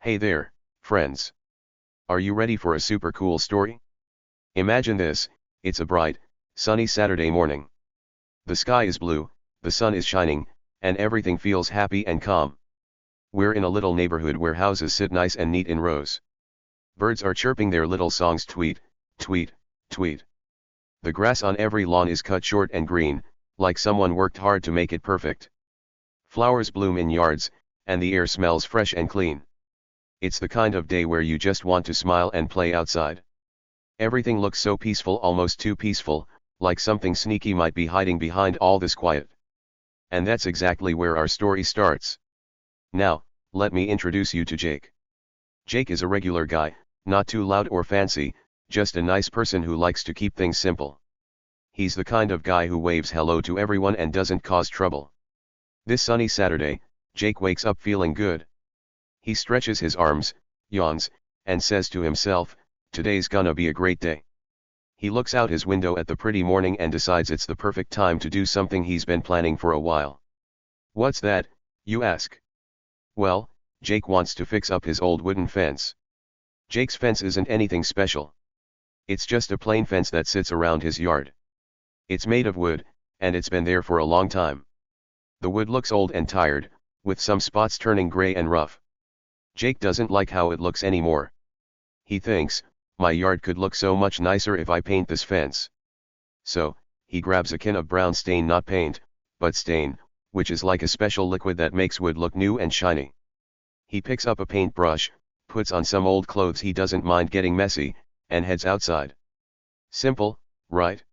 Hey there, friends. Are you ready for a super cool story? Imagine this, it's a bright, sunny Saturday morning. The sky is blue, the sun is shining, and everything feels happy and calm. We're in a little neighborhood where houses sit nice and neat in rows. Birds are chirping their little songs, tweet, tweet, tweet. The grass on every lawn is cut short and green, like someone worked hard to make it perfect. Flowers bloom in yards, and the air smells fresh and clean. It's the kind of day where you just want to smile and play outside. Everything looks so peaceful, almost too peaceful, like something sneaky might be hiding behind all this quiet. And that's exactly where our story starts. Now, let me introduce you to Jake. Jake is a regular guy, not too loud or fancy, just a nice person who likes to keep things simple. He's the kind of guy who waves hello to everyone and doesn't cause trouble. This sunny Saturday, Jake wakes up feeling good. He stretches his arms, yawns, and says to himself, "Today's gonna be a great day." He looks out his window at the pretty morning and decides it's the perfect time to do something he's been planning for a while. What's that, you ask? Well, Jake wants to fix up his old wooden fence. Jake's fence isn't anything special. It's just a plain fence that sits around his yard. It's made of wood, and it's been there for a long time. The wood looks old and tired, with some spots turning gray and rough. Jake doesn't like how it looks anymore. He thinks, my yard could look so much nicer if I paint this fence. So, he grabs a can of brown stain, not paint, but stain, which is like a special liquid that makes wood look new and shiny. He picks up a paintbrush, puts on some old clothes he doesn't mind getting messy, and heads outside. Simple, right?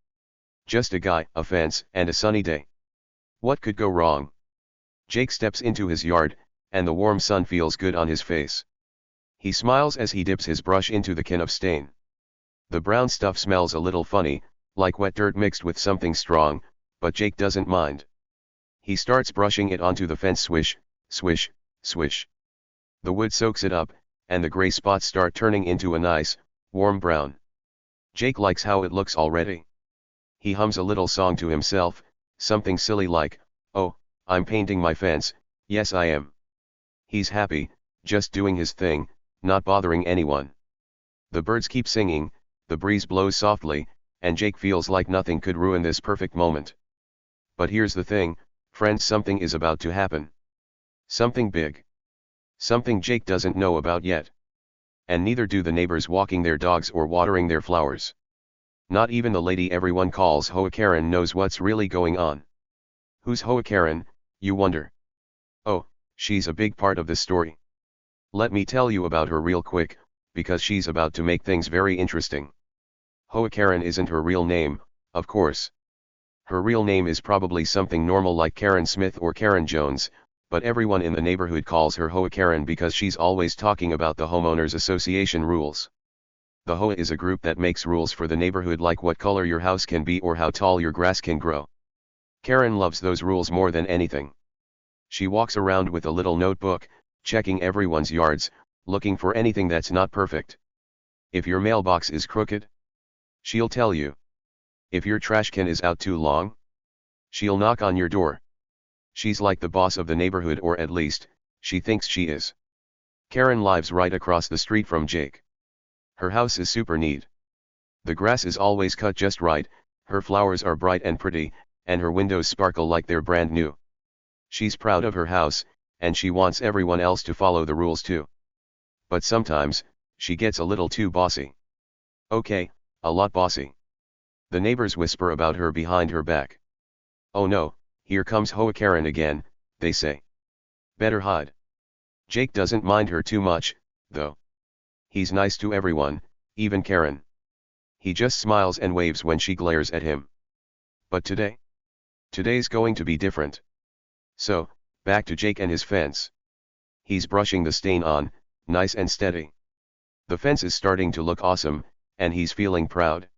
Just a guy, a fence, and a sunny day. What could go wrong? Jake steps into his yard, and the warm sun feels good on his face. He smiles as he dips his brush into the can of stain. The brown stuff smells a little funny, like wet dirt mixed with something strong, but Jake doesn't mind. He starts brushing it onto the fence, swish, swish, swish. The wood soaks it up, and the gray spots start turning into a nice, warm brown. Jake likes how it looks already. He hums a little song to himself, something silly like, "Oh, I'm painting my fence, yes I am." He's happy, just doing his thing, not bothering anyone. The birds keep singing, the breeze blows softly, and Jake feels like nothing could ruin this perfect moment. But here's the thing, friends, something is about to happen. Something big. Something Jake doesn't know about yet. And neither do the neighbors walking their dogs or watering their flowers. Not even the lady everyone calls HOA Karen knows what's really going on. Who's HOA Karen, you wonder? Oh, she's a big part of this story. Let me tell you about her real quick, because she's about to make things very interesting. HOA Karen isn't her real name, of course. Her real name is probably something normal like Karen Smith or Karen Jones, but everyone in the neighborhood calls her HOA Karen because she's always talking about the Homeowners Association rules. The HOA is a group that makes rules for the neighborhood, like what color your house can be or how tall your grass can grow. Karen loves those rules more than anything. She walks around with a little notebook, checking everyone's yards, looking for anything that's not perfect. If your mailbox is crooked, she'll tell you. If your trash can is out too long, she'll knock on your door. She's like the boss of the neighborhood, or at least, she thinks she is. Karen lives right across the street from Jake. Her house is super neat. The grass is always cut just right, her flowers are bright and pretty, and her windows sparkle like they're brand new. She's proud of her house, and she wants everyone else to follow the rules too. But sometimes, she gets a little too bossy. Okay, a lot bossy. The neighbors whisper about her behind her back. "Oh no, here comes HOA Karen again," they say. "Better hide." Jake doesn't mind her too much, though. He's nice to everyone, even Karen. He just smiles and waves when she glares at him. But today's going to be different. So, back to Jake and his fence. He's brushing the stain on, nice and steady. The fence is starting to look awesome, and he's feeling proud.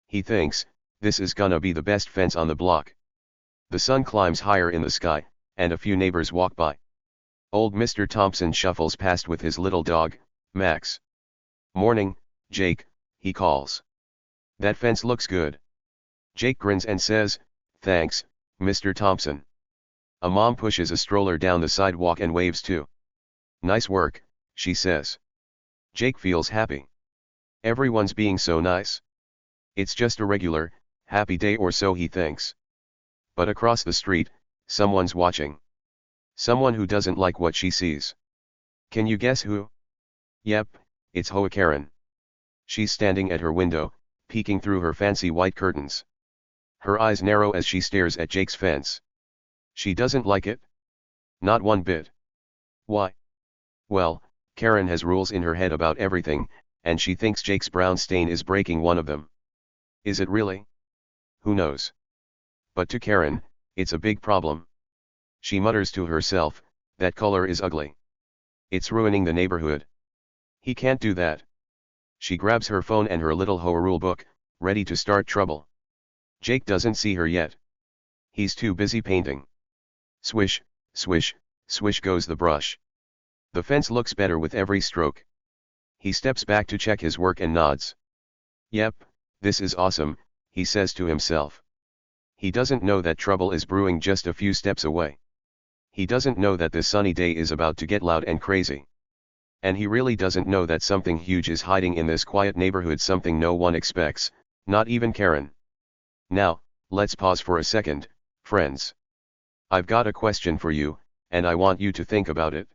He thinks, this is gonna be the best fence on the block. The sun climbs higher in the sky, and a few neighbors walk by. Old Mr. Thompson shuffles past with his little dog, Max. "Morning, Jake," he calls. "That fence looks good." Jake grins and says, "Thanks, Mr. Thompson." A mom pushes a stroller down the sidewalk and waves too. "Nice work, she says. Jake feels happy. Everyone's being so nice. It's just a regular, happy day or so, he thinks. But across the street, someone's watching. Someone who doesn't like what she sees. Can you guess who? Yep, it's HOA Karen. She's standing at her window, peeking through her fancy white curtains. Her eyes narrow as she stares at Jake's fence. She doesn't like it? Not one bit. Why? Well, Karen has rules in her head about everything, and she thinks Jake's brown stain is breaking one of them. Is it really? Who knows? But to Karen, it's a big problem. She mutters to herself, that color is ugly. It's ruining the neighborhood. He can't do that. She grabs her phone and her little HOA rule book, ready to start trouble. Jake doesn't see her yet. He's too busy painting. Swish, swish, swish goes the brush. The fence looks better with every stroke. He steps back to check his work and nods. Yep, this is awesome, he says to himself. He doesn't know that trouble is brewing just a few steps away. He doesn't know that this sunny day is about to get loud and crazy. And he really doesn't know that something huge is hiding in this quiet neighborhood, something no one expects, not even Karen. Now, let's pause for a second, friends. I've got a question for you, and I want you to think about it.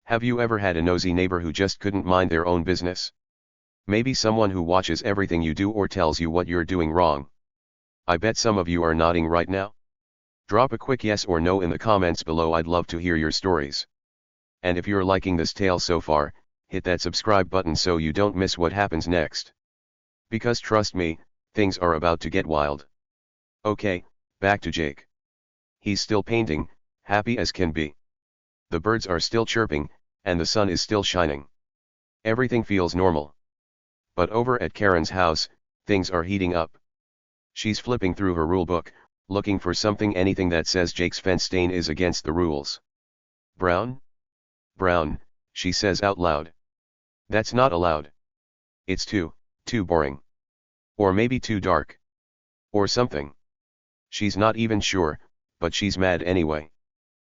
Have you ever had a nosy neighbor who just couldn't mind their own business? Maybe someone who watches everything you do or tells you what you're doing wrong. I bet some of you are nodding right now. Drop a quick yes or no in the comments below, I'd love to hear your stories. And if you're liking this tale so far, hit that subscribe button so you don't miss what happens next. Because trust me, things are about to get wild. Okay, back to Jake. He's still painting, happy as can be. The birds are still chirping, and the sun is still shining. Everything feels normal. But over at Karen's house, things are heating up. She's flipping through her rule book, looking for something, anything that says Jake's fence stain is against the rules. Brown? Brown, she says out loud. That's not allowed. It's too boring. Or maybe too dark. Or something. She's not even sure, but she's mad anyway.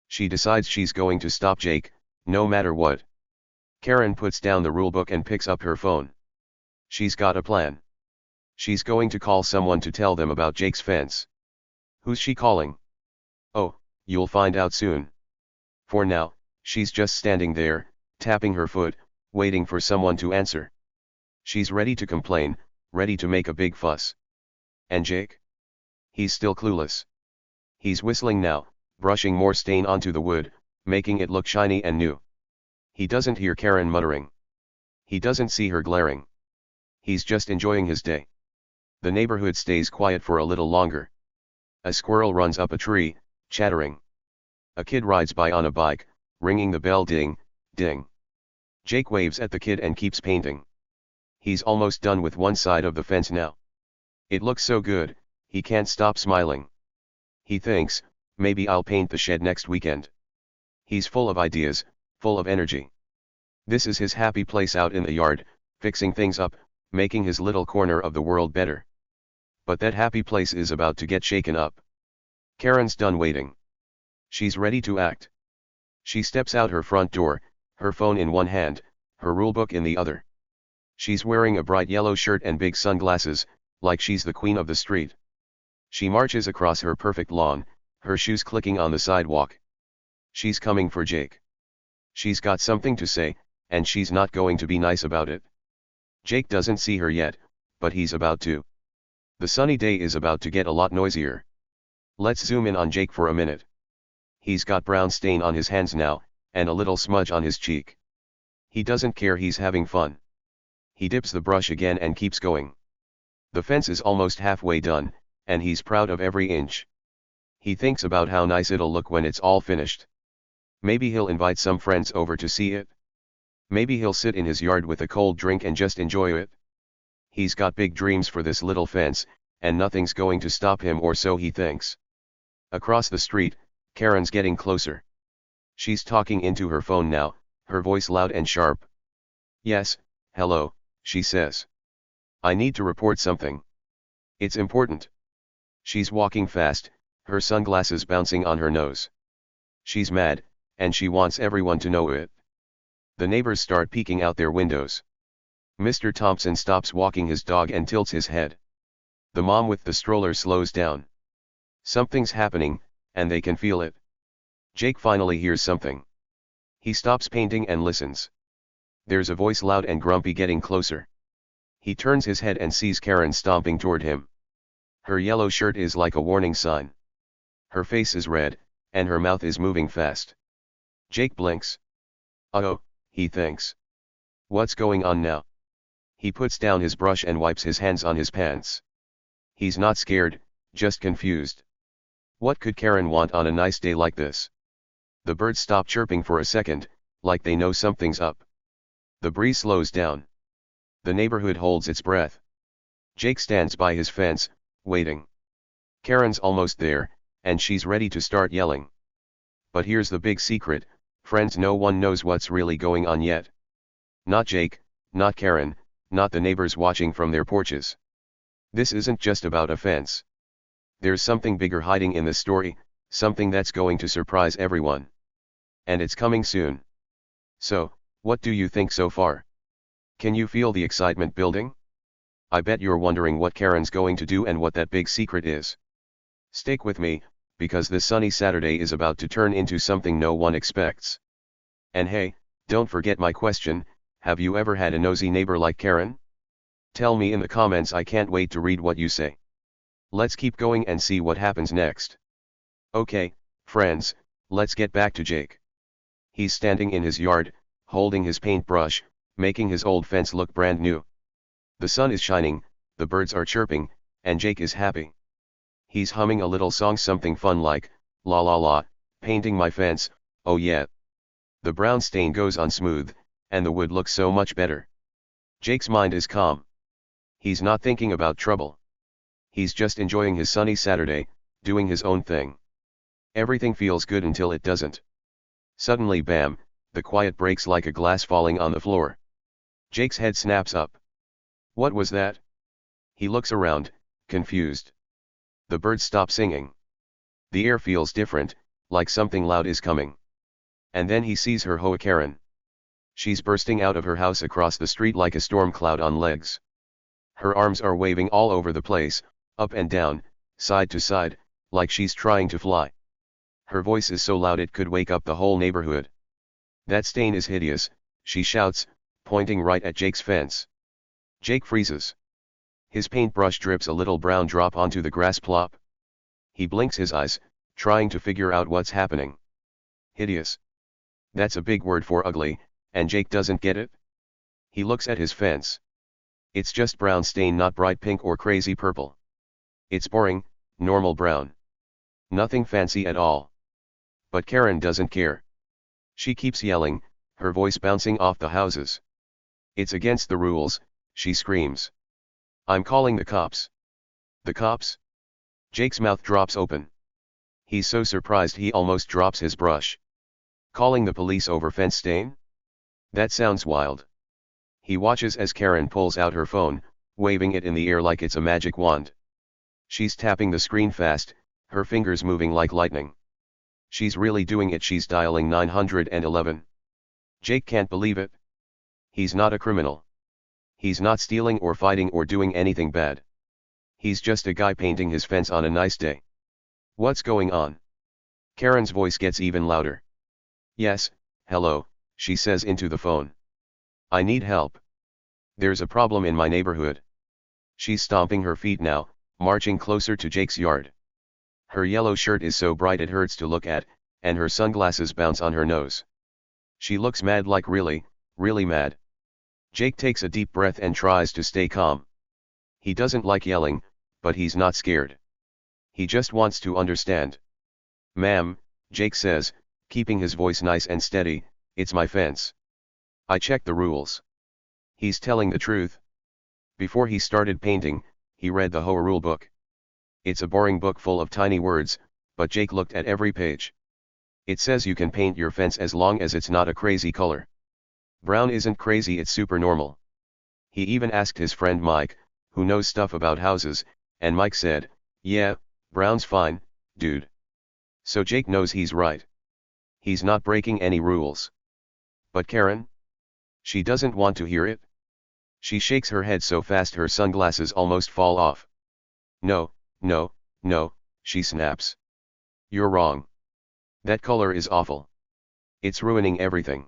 She decides she's going to stop Jake, no matter what. Karen puts down the rulebook and picks up her phone. She's got a plan. She's going to call someone to tell them about Jake's fence. Who's she calling? Oh, you'll find out soon. For now, she's just standing there, tapping her foot, waiting for someone to answer. She's ready to complain, ready to make a big fuss. And Jake? He's still clueless. He's whistling now, brushing more stain onto the wood, making it look shiny and new. He doesn't hear Karen muttering. He doesn't see her glaring. He's just enjoying his day. The neighborhood stays quiet for a little longer. A squirrel runs up a tree, chattering. A kid rides by on a bike, ringing the bell, ding, ding. Jake waves at the kid and keeps painting. He's almost done with one side of the fence now. It looks so good, he can't stop smiling. He thinks, maybe I'll paint the shed next weekend. He's full of ideas, full of energy. This is his happy place out in the yard, fixing things up, making his little corner of the world better. But that happy place is about to get shaken up. Karen's done waiting. She's ready to act. She steps out her front door, her phone in one hand, her rulebook in the other. She's wearing a bright yellow shirt and big sunglasses, like she's the queen of the street. She marches across her perfect lawn, her shoes clicking on the sidewalk. She's coming for Jake. She's got something to say, and she's not going to be nice about it. Jake doesn't see her yet, but he's about to. The sunny day is about to get a lot noisier. Let's zoom in on Jake for a minute. He's got brown stain on his hands now, and a little smudge on his cheek. He doesn't care, he's having fun. He dips the brush again and keeps going. The fence is almost halfway done, and he's proud of every inch. He thinks about how nice it'll look when it's all finished. Maybe he'll invite some friends over to see it. Maybe he'll sit in his yard with a cold drink and just enjoy it. He's got big dreams for this little fence, and nothing's going to stop him, or so he thinks. Across the street, Karen's getting closer. She's talking into her phone now, her voice loud and sharp. Yes, hello, she says. I need to report something. It's important. She's walking fast, her sunglasses bouncing on her nose. She's mad, and she wants everyone to know it. The neighbors start peeking out their windows. Mr. Thompson stops walking his dog and tilts his head. The mom with the stroller slows down. Something's happening, and they can feel it. Jake finally hears something. He stops painting and listens. There's a voice loud and grumpy getting closer. He turns his head and sees Karen stomping toward him. Her yellow shirt is like a warning sign. Her face is red, and her mouth is moving fast. Jake blinks. Uh-oh, he thinks. What's going on now? He puts down his brush and wipes his hands on his pants. He's not scared, just confused. What could Karen want on a nice day like this? The birds stop chirping for a second, like they know something's up. The breeze slows down. The neighborhood holds its breath. Jake stands by his fence, waiting. Karen's almost there, and she's ready to start yelling. But here's the big secret, friends, no one knows what's really going on yet. Not Jake, not Karen, not the neighbors watching from their porches. This isn't just about a fence. There's something bigger hiding in the story, something that's going to surprise everyone. And it's coming soon. So, what do you think so far? Can you feel the excitement building? I bet you're wondering what Karen's going to do and what that big secret is. Stick with me, because this sunny Saturday is about to turn into something no one expects. And hey, don't forget my question, have you ever had a nosy neighbor like Karen? Tell me in the comments, I can't wait to read what you say. Let's keep going and see what happens next. Okay, friends, let's get back to Jake. He's standing in his yard, holding his paintbrush, making his old fence look brand new. The sun is shining, the birds are chirping, and Jake is happy. He's humming a little song, something fun like, la la la, painting my fence, oh yeah. The brown stain goes on smooth, and the wood looks so much better. Jake's mind is calm. He's not thinking about trouble. He's just enjoying his sunny Saturday, doing his own thing. Everything feels good until it doesn't. Suddenly, bam, the quiet breaks like a glass falling on the floor. Jake's head snaps up. What was that? He looks around, confused. The birds stop singing. The air feels different, like something loud is coming. And then he sees her HOA Karen. She's bursting out of her house across the street like a storm cloud on legs. Her arms are waving all over the place, up and down, side to side, like she's trying to fly. Her voice is so loud it could wake up the whole neighborhood. That stain is hideous, she shouts, pointing right at Jake's fence. Jake freezes. His paintbrush drips a little brown drop onto the grass plop. He blinks his eyes, trying to figure out what's happening. Hideous. That's a big word for ugly, and Jake doesn't get it. He looks at his fence. It's just brown stain, not bright pink or crazy purple. It's boring, normal brown. Nothing fancy at all. But Karen doesn't care. She keeps yelling, her voice bouncing off the houses. It's against the rules, she screams. I'm calling the cops. The cops? Jake's mouth drops open. He's so surprised he almost drops his brush. Calling the police over fence stain? That sounds wild. He watches as Karen pulls out her phone, waving it in the air like it's a magic wand. She's tapping the screen fast, her fingers moving like lightning. She's really doing it, she's dialing 911. Jake can't believe it. He's not a criminal. He's not stealing or fighting or doing anything bad. He's just a guy painting his fence on a nice day. What's going on? Karen's voice gets even louder. Yes, hello, she says into the phone. I need help. There's a problem in my neighborhood. She's stomping her feet now, marching closer to Jake's yard. Her yellow shirt is so bright it hurts to look at, and her sunglasses bounce on her nose. She looks mad, like really, really mad. Jake takes a deep breath and tries to stay calm. He doesn't like yelling, but he's not scared. He just wants to understand. Ma'am, Jake says, keeping his voice nice and steady, it's my fence. I checked the rules. He's telling the truth. Before he started painting, he read the HOA rule book. It's a boring book full of tiny words, but Jake looked at every page. It says you can paint your fence as long as it's not a crazy color. Brown isn't crazy, it's super normal. He even asked his friend Mike, who knows stuff about houses, and Mike said, yeah, brown's fine, dude. So Jake knows he's right. He's not breaking any rules. But Karen? She doesn't want to hear it. She shakes her head so fast her sunglasses almost fall off. No, no, no, she snaps. You're wrong. That color is awful. It's ruining everything.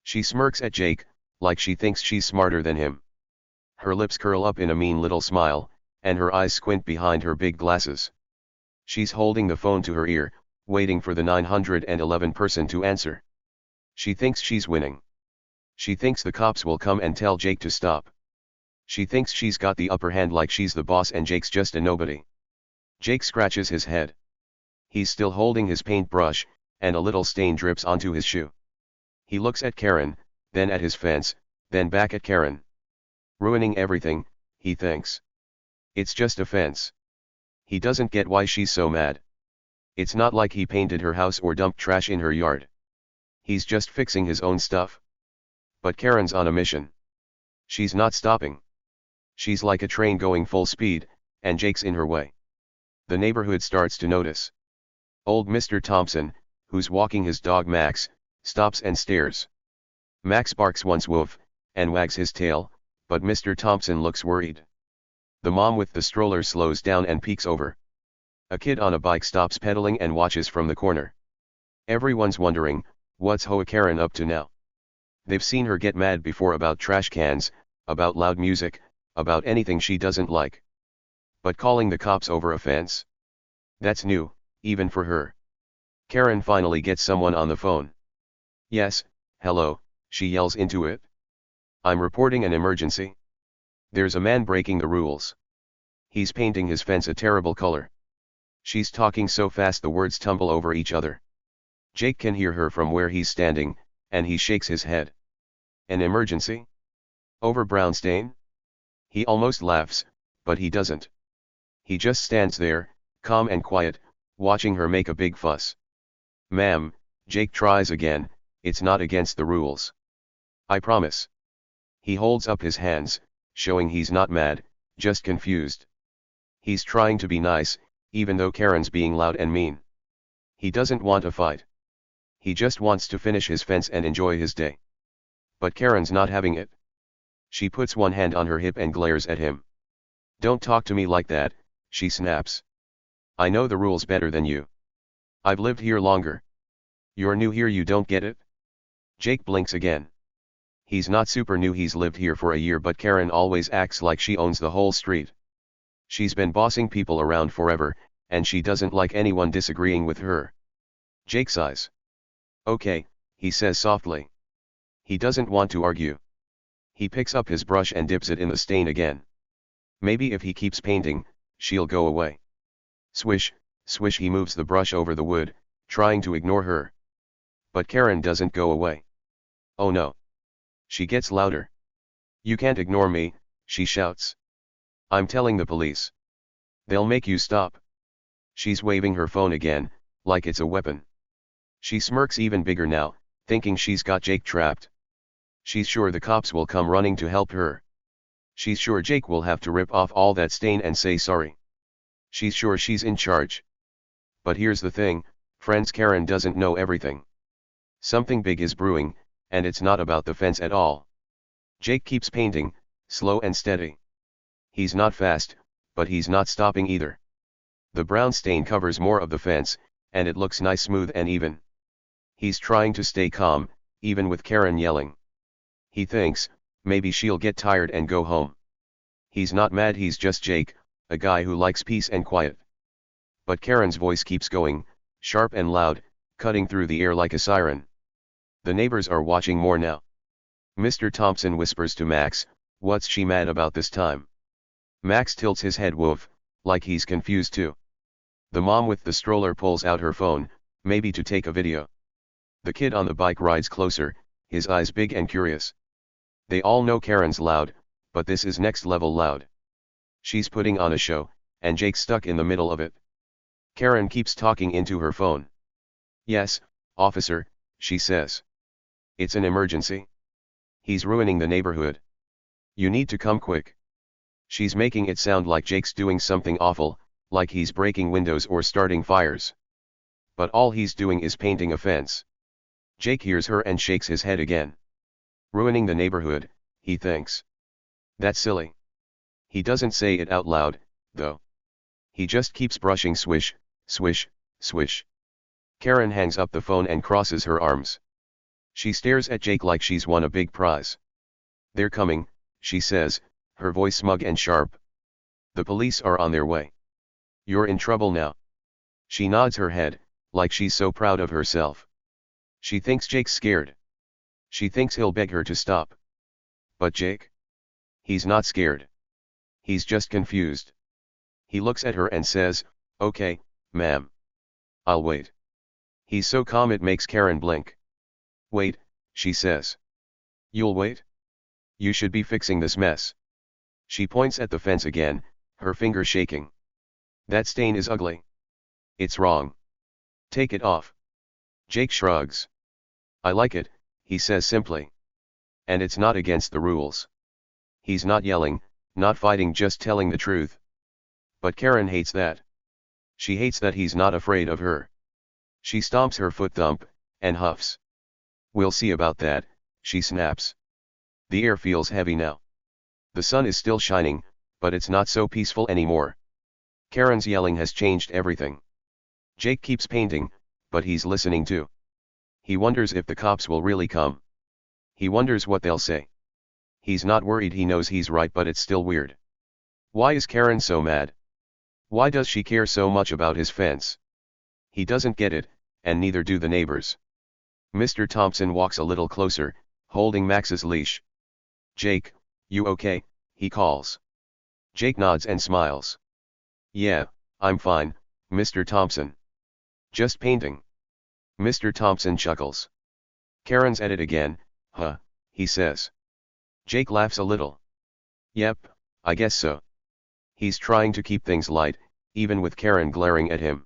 She smirks at Jake, like she thinks she's smarter than him. Her lips curl up in a mean little smile, and her eyes squint behind her big glasses. She's holding the phone to her ear, waiting for the 911 person to answer. She thinks she's winning. She thinks the cops will come and tell Jake to stop. She thinks she's got the upper hand like she's the boss and Jake's just a nobody. Jake scratches his head. He's still holding his paintbrush, and a little stain drips onto his shoe. He looks at Karen, then at his fence, then back at Karen. Ruining everything, he thinks. It's just a fence. He doesn't get why she's so mad. It's not like he painted her house or dumped trash in her yard. He's just fixing his own stuff. But Karen's on a mission. She's not stopping. She's like a train going full speed, and Jake's in her way. The neighborhood starts to notice. Old Mr. Thompson, who's walking his dog Max, stops and stares. Max barks once woof, and wags his tail, but Mr. Thompson looks worried. The mom with the stroller slows down and peeks over. A kid on a bike stops pedaling and watches from the corner. Everyone's wondering, what's HOA Karen up to now? They've seen her get mad before about trash cans, about loud music, about anything she doesn't like. But calling the cops over a fence? That's new, even for her. Karen finally gets someone on the phone. Yes, hello, she yells into it. I'm reporting an emergency. There's a man breaking the rules. He's painting his fence a terrible color. She's talking so fast the words tumble over each other. Jake can hear her from where he's standing, and he shakes his head. An emergency? Over brown stain? He almost laughs, but he doesn't. He just stands there, calm and quiet, watching her make a big fuss. Ma'am, Jake tries again, it's not against the rules. I promise. He holds up his hands, showing he's not mad, just confused. He's trying to be nice, even though Karen's being loud and mean. He doesn't want a fight. He just wants to finish his fence and enjoy his day. But Karen's not having it. She puts one hand on her hip and glares at him. Don't talk to me like that, she snaps. I know the rules better than you. I've lived here longer. You're new here, you don't get it? Jake blinks again. He's not super new, he's lived here for a year, but Karen always acts like she owns the whole street. She's been bossing people around forever, and she doesn't like anyone disagreeing with her. Jake sighs. Okay, he says softly. He doesn't want to argue. He picks up his brush and dips it in the stain again. Maybe if he keeps painting, she'll go away. Swish, swish, he moves the brush over the wood, trying to ignore her. But Karen doesn't go away. Oh no. She gets louder. You can't ignore me, she shouts. I'm telling the police. They'll make you stop. She's waving her phone again, like it's a weapon. She smirks even bigger now, thinking she's got Jake trapped. She's sure the cops will come running to help her. She's sure Jake will have to rip off all that stain and say sorry. She's sure she's in charge. But here's the thing, friends, Karen doesn't know everything. Something big is brewing, and it's not about the fence at all. Jake keeps painting, slow and steady. He's not fast, but he's not stopping either. The brown stain covers more of the fence, and it looks nice, smooth and even. He's trying to stay calm, even with Karen yelling. He thinks, maybe she'll get tired and go home. He's not mad, he's just Jake, a guy who likes peace and quiet. But Karen's voice keeps going, sharp and loud, cutting through the air like a siren. The neighbors are watching more now. Mr. Thompson whispers to Max, what's she mad about this time? Max tilts his head woof, like he's confused too. The mom with the stroller pulls out her phone, maybe to take a video. The kid on the bike rides closer, his eyes big and curious. They all know Karen's loud, but this is next level loud. She's putting on a show, and Jake's stuck in the middle of it. Karen keeps talking into her phone. Yes, officer, she says. It's an emergency. He's ruining the neighborhood. You need to come quick. She's making it sound like Jake's doing something awful, like he's breaking windows or starting fires. But all he's doing is painting a fence. Jake hears her and shakes his head again. Ruining the neighborhood, he thinks. That's silly. He doesn't say it out loud, though. He just keeps brushing swish, swish, swish. Karen hangs up the phone and crosses her arms. She stares at Jake like she's won a big prize. They're coming, she says, her voice smug and sharp. The police are on their way. You're in trouble now. She nods her head, like she's so proud of herself. She thinks Jake's scared. She thinks he'll beg her to stop. But Jake? He's not scared. He's just confused. He looks at her and says, "Okay, ma'am. I'll wait." He's so calm it makes Karen blink. "Wait," she says. "You'll wait? You should be fixing this mess." She points at the fence again, her finger shaking. "That stain is ugly. It's wrong. Take it off." Jake shrugs. "I like it," he says simply. "And it's not against the rules." He's not yelling, not fighting, just telling the truth. But Karen hates that. She hates that he's not afraid of her. She stomps her foot thump, and huffs. "We'll see about that," she snaps. The air feels heavy now. The sun is still shining, but it's not so peaceful anymore. Karen's yelling has changed everything. Jake keeps painting, but he's listening too. He wonders if the cops will really come. He wonders what they'll say. He's not worried, he knows he's right, but it's still weird. Why is Karen so mad? Why does she care so much about his fence? He doesn't get it, and neither do the neighbors. Mr. Thompson walks a little closer, holding Max's leash. "Jake, you okay?" he calls. Jake nods and smiles. "Yeah, I'm fine, Mr. Thompson. Just painting." Mr. Thompson chuckles. "Karen's at it again, huh?" he says. Jake laughs a little. "Yep, I guess so." He's trying to keep things light, even with Karen glaring at him.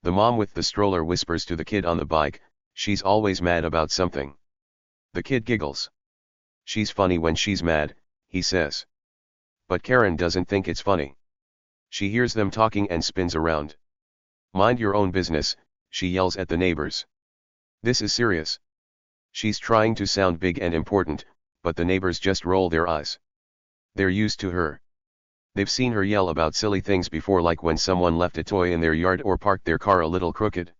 The mom with the stroller whispers to the kid on the bike, "She's always mad about something." The kid giggles. "She's funny when she's mad," he says. But Karen doesn't think it's funny. She hears them talking and spins around. "Mind your own business," she yells at the neighbors. This is serious. She's trying to sound big and important, but the neighbors just roll their eyes. They're used to her. They've seen her yell about silly things before, like when someone left a toy in their yard or parked their car a little crooked.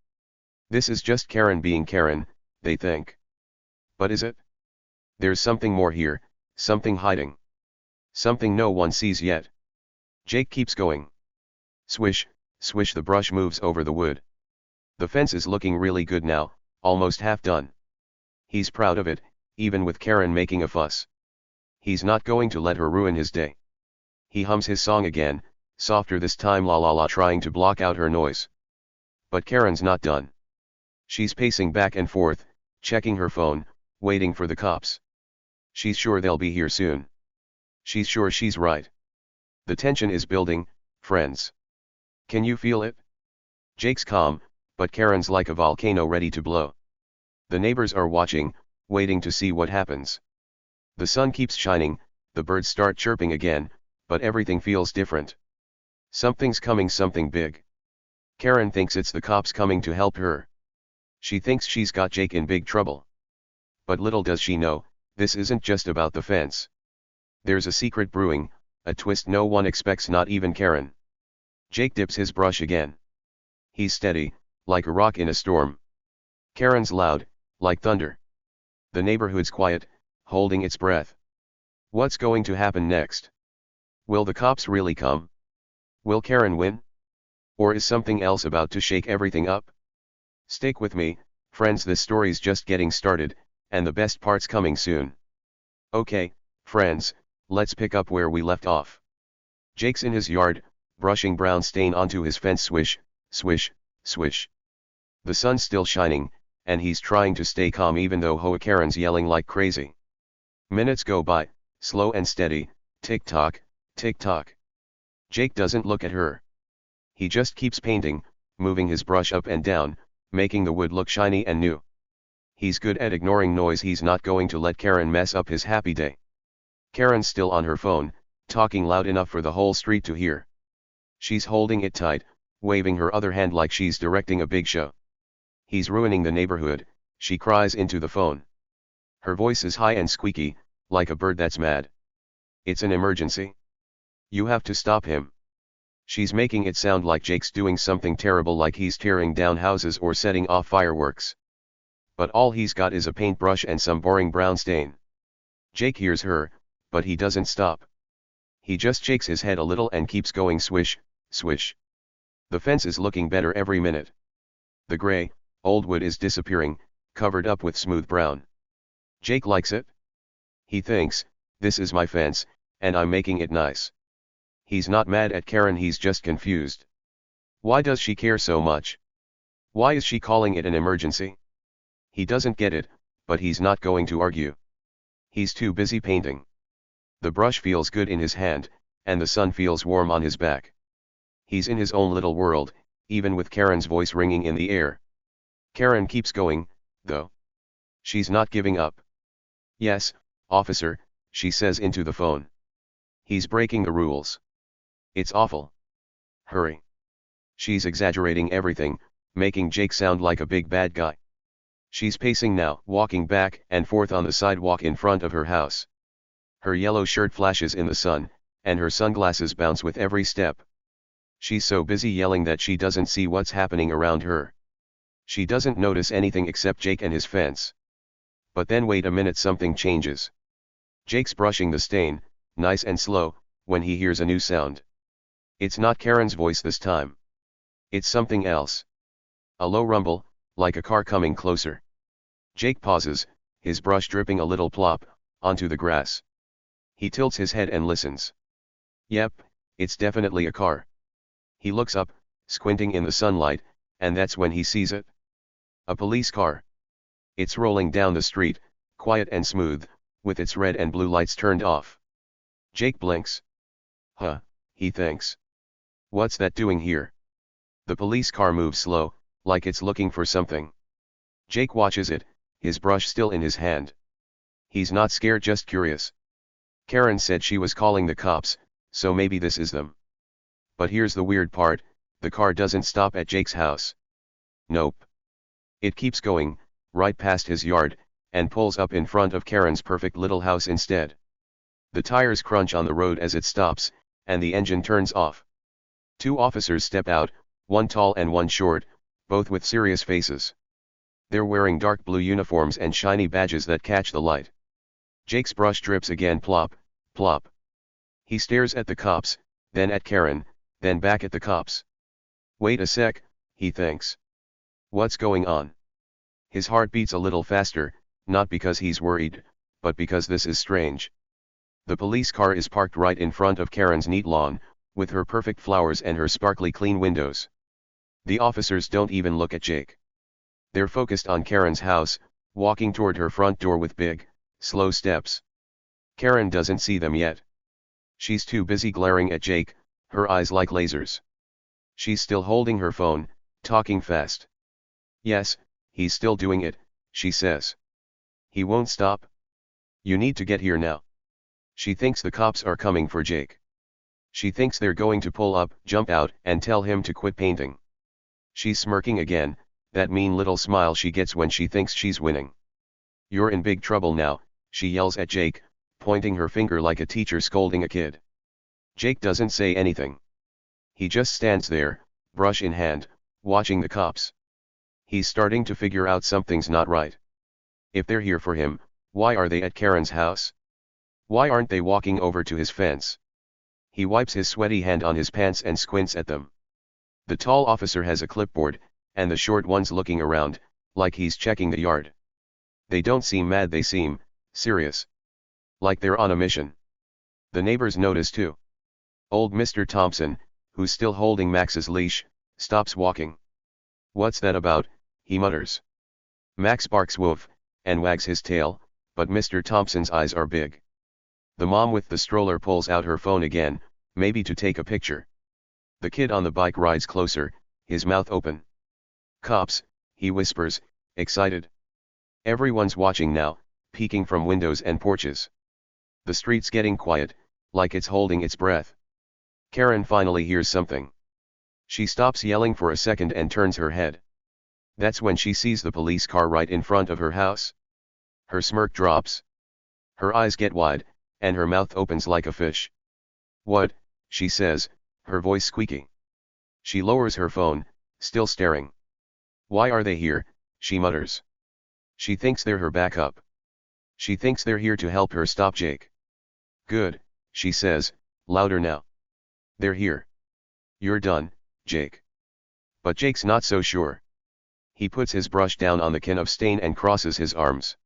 This is just Karen being Karen, they think. But is it? There's something more here, something hiding. Something no one sees yet. Jake keeps going. Swish, swish, the brush moves over the wood. The fence is looking really good now, almost half done. He's proud of it, even with Karen making a fuss. He's not going to let her ruin his day. He hums his song again, softer this time, la la la, trying to block out her noise. But Karen's not done. She's pacing back and forth, checking her phone, waiting for the cops. She's sure they'll be here soon. She's sure she's right. The tension is building, friends. Can you feel it? Jake's calm, but Karen's like a volcano ready to blow. The neighbors are watching, waiting to see what happens. The sun keeps shining, the birds start chirping again, but everything feels different. Something's coming, something big. Karen thinks it's the cops coming to help her. She thinks she's got Jake in big trouble. But little does she know, this isn't just about the fence. There's a secret brewing, a twist no one expects, not even Karen. Jake dips his brush again. He's steady, like a rock in a storm. Karen's loud, like thunder. The neighborhood's quiet, holding its breath. What's going to happen next? Will the cops really come? Will Karen win? Or is something else about to shake everything up? Stick with me, friends, this story's just getting started, and the best part's coming soon. Okay, friends, let's pick up where we left off. Jake's in his yard, brushing brown stain onto his fence. Swish, swish, swish. The sun's still shining, and he's trying to stay calm even though HOA Karen's yelling like crazy. Minutes go by, slow and steady, tick-tock, tick-tock. Jake doesn't look at her. He just keeps painting, moving his brush up and down, making the wood look shiny and new. He's good at ignoring noise. He's not going to let Karen mess up his happy day. Karen's still on her phone, talking loud enough for the whole street to hear. She's holding it tight, waving her other hand like she's directing a big show. He's ruining the neighborhood, she cries into the phone. Her voice is high and squeaky, like a bird that's mad. It's an emergency. You have to stop him. She's making it sound like Jake's doing something terrible, like he's tearing down houses or setting off fireworks. But all he's got is a paintbrush and some boring brown stain. Jake hears her, but he doesn't stop. He just shakes his head a little and keeps going, swish, swish. The fence is looking better every minute. The gray, old wood is disappearing, covered up with smooth brown. Jake likes it. He thinks, this is my fence, and I'm making it nice. He's not mad at Karen, he's just confused. Why does she care so much? Why is she calling it an emergency? He doesn't get it, but he's not going to argue. He's too busy painting. The brush feels good in his hand, and the sun feels warm on his back. He's in his own little world, even with Karen's voice ringing in the air. Karen keeps going, though. She's not giving up. Yes, officer, she says into the phone. He's breaking the rules. It's awful. Hurry. She's exaggerating everything, making Jake sound like a big bad guy. She's pacing now, walking back and forth on the sidewalk in front of her house. Her yellow shirt flashes in the sun, and her sunglasses bounce with every step. She's so busy yelling that she doesn't see what's happening around her. She doesn't notice anything except Jake and his fence. But then wait a minute, something changes. Jake's brushing the stain, nice and slow, when he hears a new sound. It's not Karen's voice this time. It's something else. A low rumble, like a car coming closer. Jake pauses, his brush dripping a little plop, onto the grass. He tilts his head and listens. Yep, it's definitely a car. He looks up, squinting in the sunlight, and that's when he sees it. A police car. It's rolling down the street, quiet and smooth, with its red and blue lights turned off. Jake blinks. Huh, he thinks. What's that doing here? The police car moves slow, like it's looking for something. Jake watches it, his brush still in his hand. He's not scared, just curious. Karen said she was calling the cops, so maybe this is them. But here's the weird part, the car doesn't stop at Jake's house. Nope. It keeps going, right past his yard, and pulls up in front of Karen's perfect little house instead. The tires crunch on the road as it stops, and the engine turns off. Two officers step out, one tall and one short, both with serious faces. They're wearing dark blue uniforms and shiny badges that catch the light. Jake's brush drips again, plop, plop. He stares at the cops, then at Karen, then back at the cops. Wait a sec, he thinks. What's going on? His heart beats a little faster, not because he's worried, but because this is strange. The police car is parked right in front of Karen's neat lawn, with her perfect flowers and her sparkly clean windows. The officers don't even look at Jake. They're focused on Karen's house, walking toward her front door with big, slow steps. Karen doesn't see them yet. She's too busy glaring at Jake, her eyes like lasers. She's still holding her phone, talking fast. Yes, he's still doing it, she says. He won't stop. You need to get here now. She thinks the cops are coming for Jake. She thinks they're going to pull up, jump out, and tell him to quit painting. She's smirking again, that mean little smile she gets when she thinks she's winning. You're in big trouble now, she yells at Jake, pointing her finger like a teacher scolding a kid. Jake doesn't say anything. He just stands there, brush in hand, watching the cops. He's starting to figure out something's not right. If they're here for him, why are they at Karen's house? Why aren't they walking over to his fence? He wipes his sweaty hand on his pants and squints at them. The tall officer has a clipboard, and the short one's looking around, like he's checking the yard. They don't seem mad, they seem serious. Like they're on a mission. The neighbors notice too. Old Mr. Thompson, who's still holding Max's leash, stops walking. What's that about? He mutters. Max barks woof, and wags his tail, but Mr. Thompson's eyes are big. The mom with the stroller pulls out her phone again, maybe to take a picture. The kid on the bike rides closer, his mouth open. Cops, he whispers, excited. Everyone's watching now, peeking from windows and porches. The street's getting quiet, like it's holding its breath. Karen finally hears something. She stops yelling for a second and turns her head. That's when she sees the police car right in front of her house. Her smirk drops. Her eyes get wide, and her mouth opens like a fish. "What?" she says, her voice squeaky. She lowers her phone, still staring. "Why are they here?" she mutters. She thinks they're her backup. She thinks they're here to help her stop Jake. "Good," she says, louder now. "They're here. You're done, Jake." But Jake's not so sure. He puts his brush down on the can of stain and crosses his arms.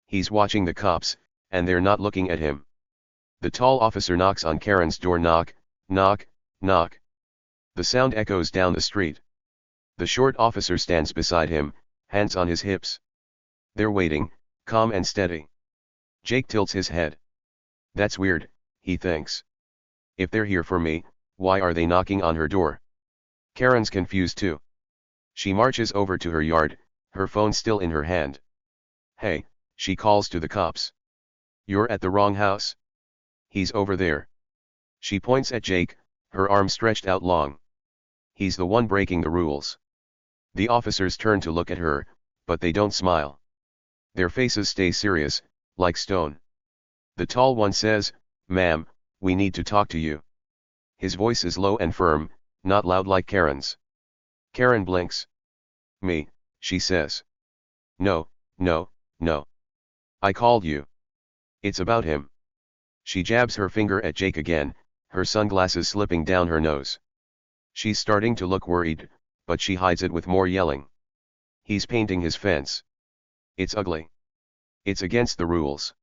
He's watching the cops, and they're not looking at him. The tall officer knocks on Karen's door. Knock, knock, knock. The sound echoes down the street. The short officer stands beside him, hands on his hips. They're waiting, calm and steady. Jake tilts his head. That's weird, he thinks. If they're here for me, why are they knocking on her door? Karen's confused too. She marches over to her yard, her phone still in her hand. "Hey," she calls to the cops. "You're at the wrong house. He's over there." She points at Jake, her arm stretched out long. He's the one breaking the rules. The officers turn to look at her, but they don't smile. Their faces stay serious, like stone. The tall one says, "Ma'am, we need to talk to you." His voice is low and firm, not loud like Karen's. Karen blinks. "Me," she says. "No, no, no. I called you. It's about him." She jabs her finger at Jake again, her sunglasses slipping down her nose. She's starting to look worried, but she hides it with more yelling. "He's painting his fence. It's ugly. It's against the rules."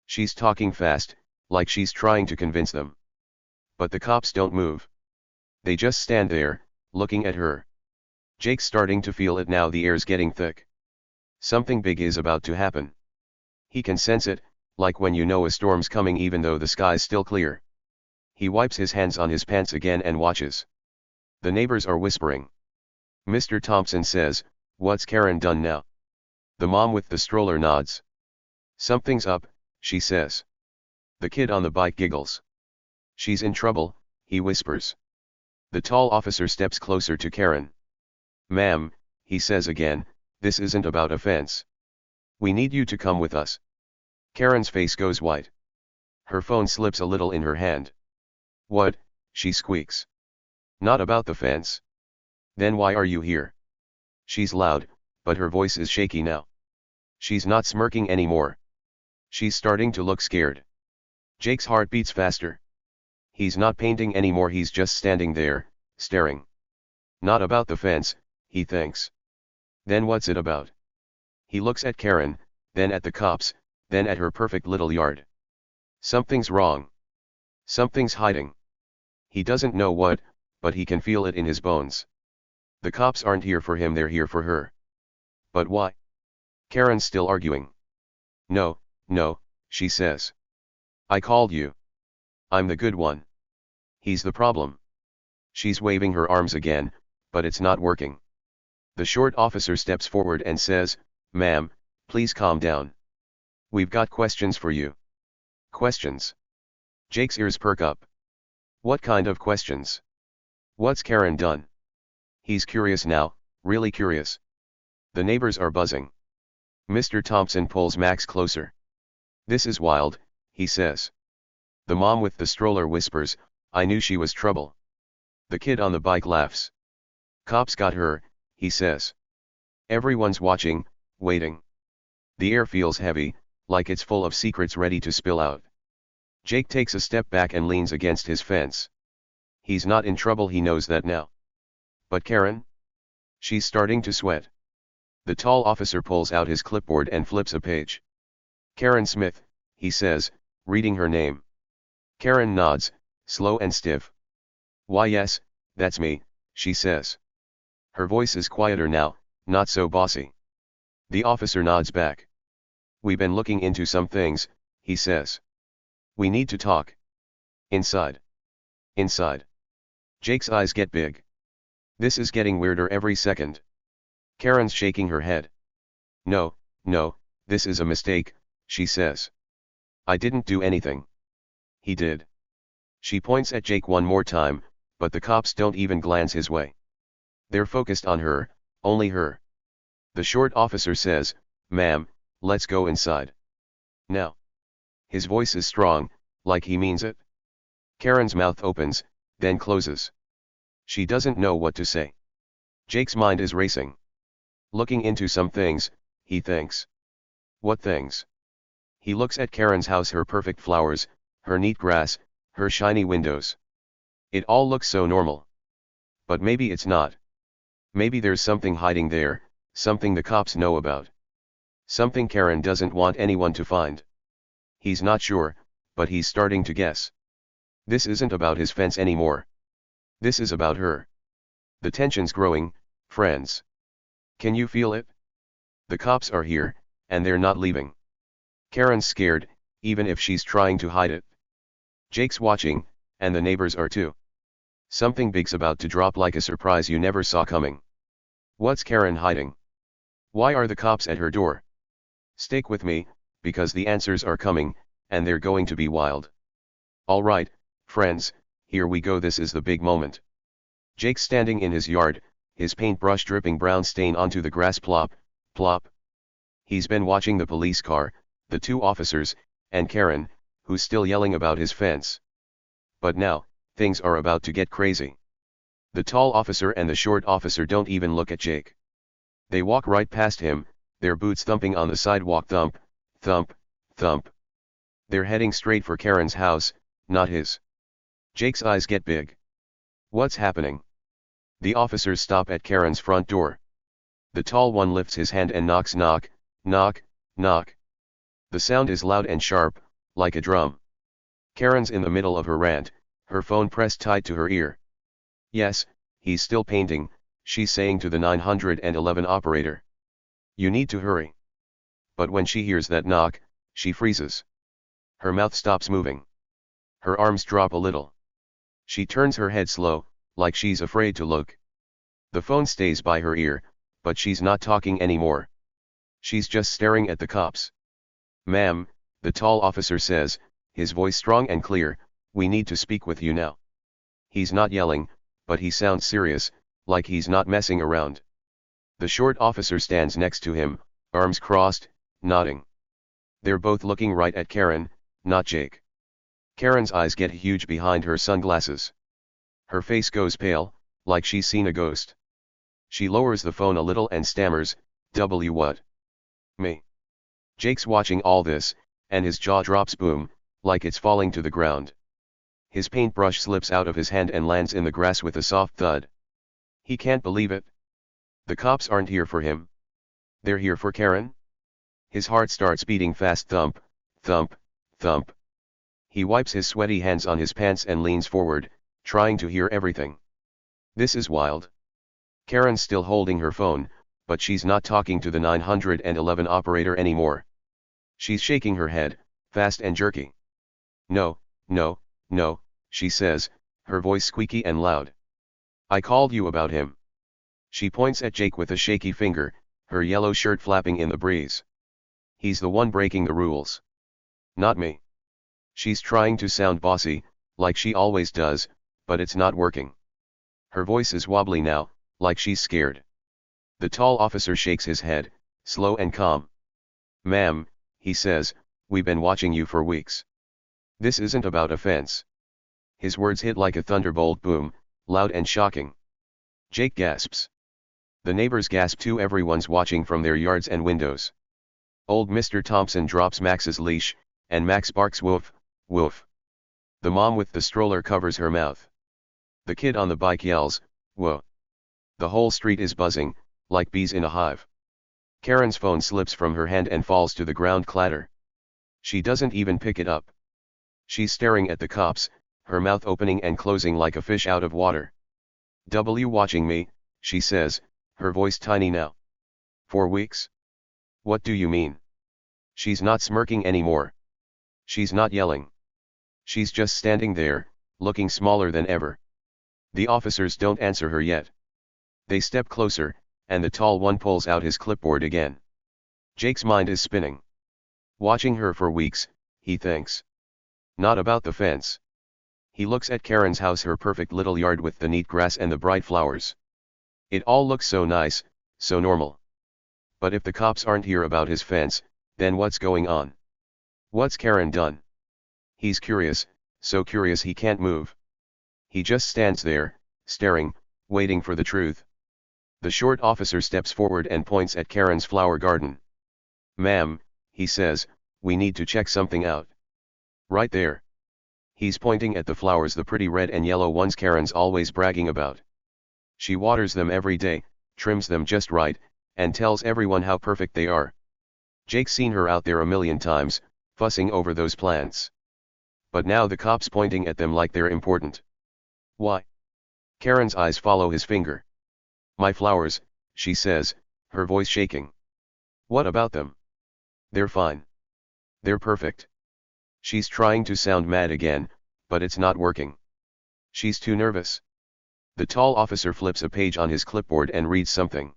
She's talking fast, like she's trying to convince them. But the cops don't move. They just stand there, looking at her. Jake's starting to feel it now. The air's getting thick. Something big is about to happen. He can sense it, like when you know a storm's coming even though the sky's still clear. He wipes his hands on his pants again and watches. The neighbors are whispering. Mr. Thompson says, "What's Karen done now?" The mom with the stroller nods. "Something's up," she says. The kid on the bike giggles. "She's in trouble," he whispers. The tall officer steps closer to Karen. "Ma'am," he says again, "this isn't about a fence. We need you to come with us." Karen's face goes white. Her phone slips a little in her hand. "What?" she squeaks. "Not about the fence. Then why are you here?" She's loud, but her voice is shaky now. She's not smirking anymore. She's starting to look scared. Jake's heart beats faster. He's not painting anymore, he's just standing there, staring. Not about the fence, he thinks. Then what's it about? He looks at Karen, then at the cops, then at her perfect little yard. Something's wrong. Something's hiding. He doesn't know what, but he can feel it in his bones. The cops aren't here for him, they're here for her. But why? Karen's still arguing. "No, no," she says. "I called you. I'm the good one. He's the problem." She's waving her arms again, but it's not working. The short officer steps forward and says, "Ma'am, please calm down. We've got questions for you." Questions? Jake's ears perk up. What kind of questions? What's Karen done? He's curious now, really curious. The neighbors are buzzing. Mr. Thompson pulls Max closer. "This is wild," he says. The mom with the stroller whispers, "I knew she was trouble." The kid on the bike laughs. "Cops got her," he says. Everyone's watching, waiting. The air feels heavy, like it's full of secrets ready to spill out. Jake takes a step back and leans against his fence. He's not in trouble, he knows that now. But Karen? She's starting to sweat. The tall officer pulls out his clipboard and flips a page. "Karen Smith," he says, reading her name. Karen nods, slow and stiff. "Why yes, that's me," she says. Her voice is quieter now, not so bossy. The officer nods back. "We've been looking into some things," he says. "We need to talk." "Inside." "Inside." Jake's eyes get big. This is getting weirder every second. Karen's shaking her head. "No, no, this is a mistake," she says. "I didn't do anything." "He did." She points at Jake one more time, but the cops don't even glance his way. They're focused on her, only her. The short officer says, "Ma'am, Let's go inside. Now. His voice is strong, like he means it. Karen's mouth opens, then closes. She doesn't know what to say. Jake's mind is racing. Looking into some things, he thinks. What things? He looks at Karen's house, her perfect flowers, her neat grass, her shiny windows. It all looks so normal. But maybe it's not. Maybe there's something hiding there, something the cops know about. Something Karen doesn't want anyone to find. He's not sure, but he's starting to guess. This isn't about his fence anymore. This is about her. The tension's growing, friends. Can you feel it? The cops are here, and they're not leaving. Karen's scared, even if she's trying to hide it. Jake's watching, and the neighbors are too. Something big's about to drop, like a surprise you never saw coming. What's Karen hiding? Why are the cops at her door? Stick with me, because the answers are coming, and they're going to be wild. Alright, friends, here we go. This is the big moment. Jake's standing in his yard, his paintbrush dripping brown stain onto the grass. Plop, plop. He's been watching the police car, the two officers, and Karen, who's still yelling about his fence. But now, things are about to get crazy. The tall officer and the short officer don't even look at Jake. They walk right past him, their boots thumping on the sidewalk. Thump, thump, thump. They're heading straight for Karen's house, not his. Jake's eyes get big. What's happening? The officers stop at Karen's front door. The tall one lifts his hand and knocks. Knock, knock, knock. The sound is loud and sharp, like a drum. Karen's in the middle of her rant, her phone pressed tight to her ear. Yes, he's still painting, she's saying to the 911 operator. You need to hurry. But when she hears that knock, she freezes. Her mouth stops moving. Her arms drop a little. She turns her head slow, like she's afraid to look. The phone stays by her ear, but she's not talking anymore. She's just staring at the cops. Ma'am, the tall officer says, his voice strong and clear, we need to speak with you now. He's not yelling, but he sounds serious, like he's not messing around. The short officer stands next to him, arms crossed, nodding. They're both looking right at Karen, not Jake. Karen's eyes get huge behind her sunglasses. Her face goes pale, like she's seen a ghost. She lowers the phone a little and stammers, "W what? Me?" Jake's watching all this, and his jaw drops. Boom, like it's falling to the ground. His paintbrush slips out of his hand and lands in the grass with a soft thud. He can't believe it. The cops aren't here for him. They're here for Karen? His heart starts beating fast. Thump, thump, thump. He wipes his sweaty hands on his pants and leans forward, trying to hear everything. This is wild. Karen's still holding her phone, but she's not talking to the 911 operator anymore. She's shaking her head, fast and jerky. No, no, no, she says, her voice squeaky and loud. I called you about him. She points at Jake with a shaky finger, her yellow shirt flapping in the breeze. He's the one breaking the rules. Not me. She's trying to sound bossy, like she always does, but it's not working. Her voice is wobbly now, like she's scared. The tall officer shakes his head, slow and calm. Ma'am, he says, we've been watching you for weeks. This isn't about offense. His words hit like a thunderbolt. Boom, loud and shocking. Jake gasps. The neighbors gasp too. Everyone's watching from their yards and windows. Old Mr. Thompson drops Max's leash, and Max barks woof, woof. The mom with the stroller covers her mouth. The kid on the bike yells, whoa. The whole street is buzzing, like bees in a hive. Karen's phone slips from her hand and falls to the ground. Clatter. She doesn't even pick it up. She's staring at the cops, her mouth opening and closing like a fish out of water. W watching me, she says, her voice tiny now. 4 weeks? What do you mean? She's not smirking anymore. She's not yelling. She's just standing there, looking smaller than ever. The officers don't answer her yet. They step closer, and the tall one pulls out his clipboard again. Jake's mind is spinning. Watching her for weeks, he thinks. Not about the fence. He looks at Karen's house, her perfect little yard with the neat grass and the bright flowers. It all looks so nice, so normal. But if the cops aren't here about his fence, Then what's going on? What's Karen done? He's curious, so curious he can't move. He just stands there, staring, waiting for the truth. The short officer steps forward and points at Karen's flower garden. "Ma'am," he says, "we need to check something out." Right there. He's pointing at the flowers, the pretty red and yellow ones Karen's always bragging about. She waters them every day, trims them just right, and tells everyone how perfect they are. Jake's seen her out there a million times, fussing over those plants. But now the cop's pointing at them like they're important. Why? Karen's eyes follow his finger. "My flowers," she says, her voice shaking. "What about them? They're fine. They're perfect." She's trying to sound mad again, but it's not working. She's too nervous. The tall officer flips a page on his clipboard and reads something.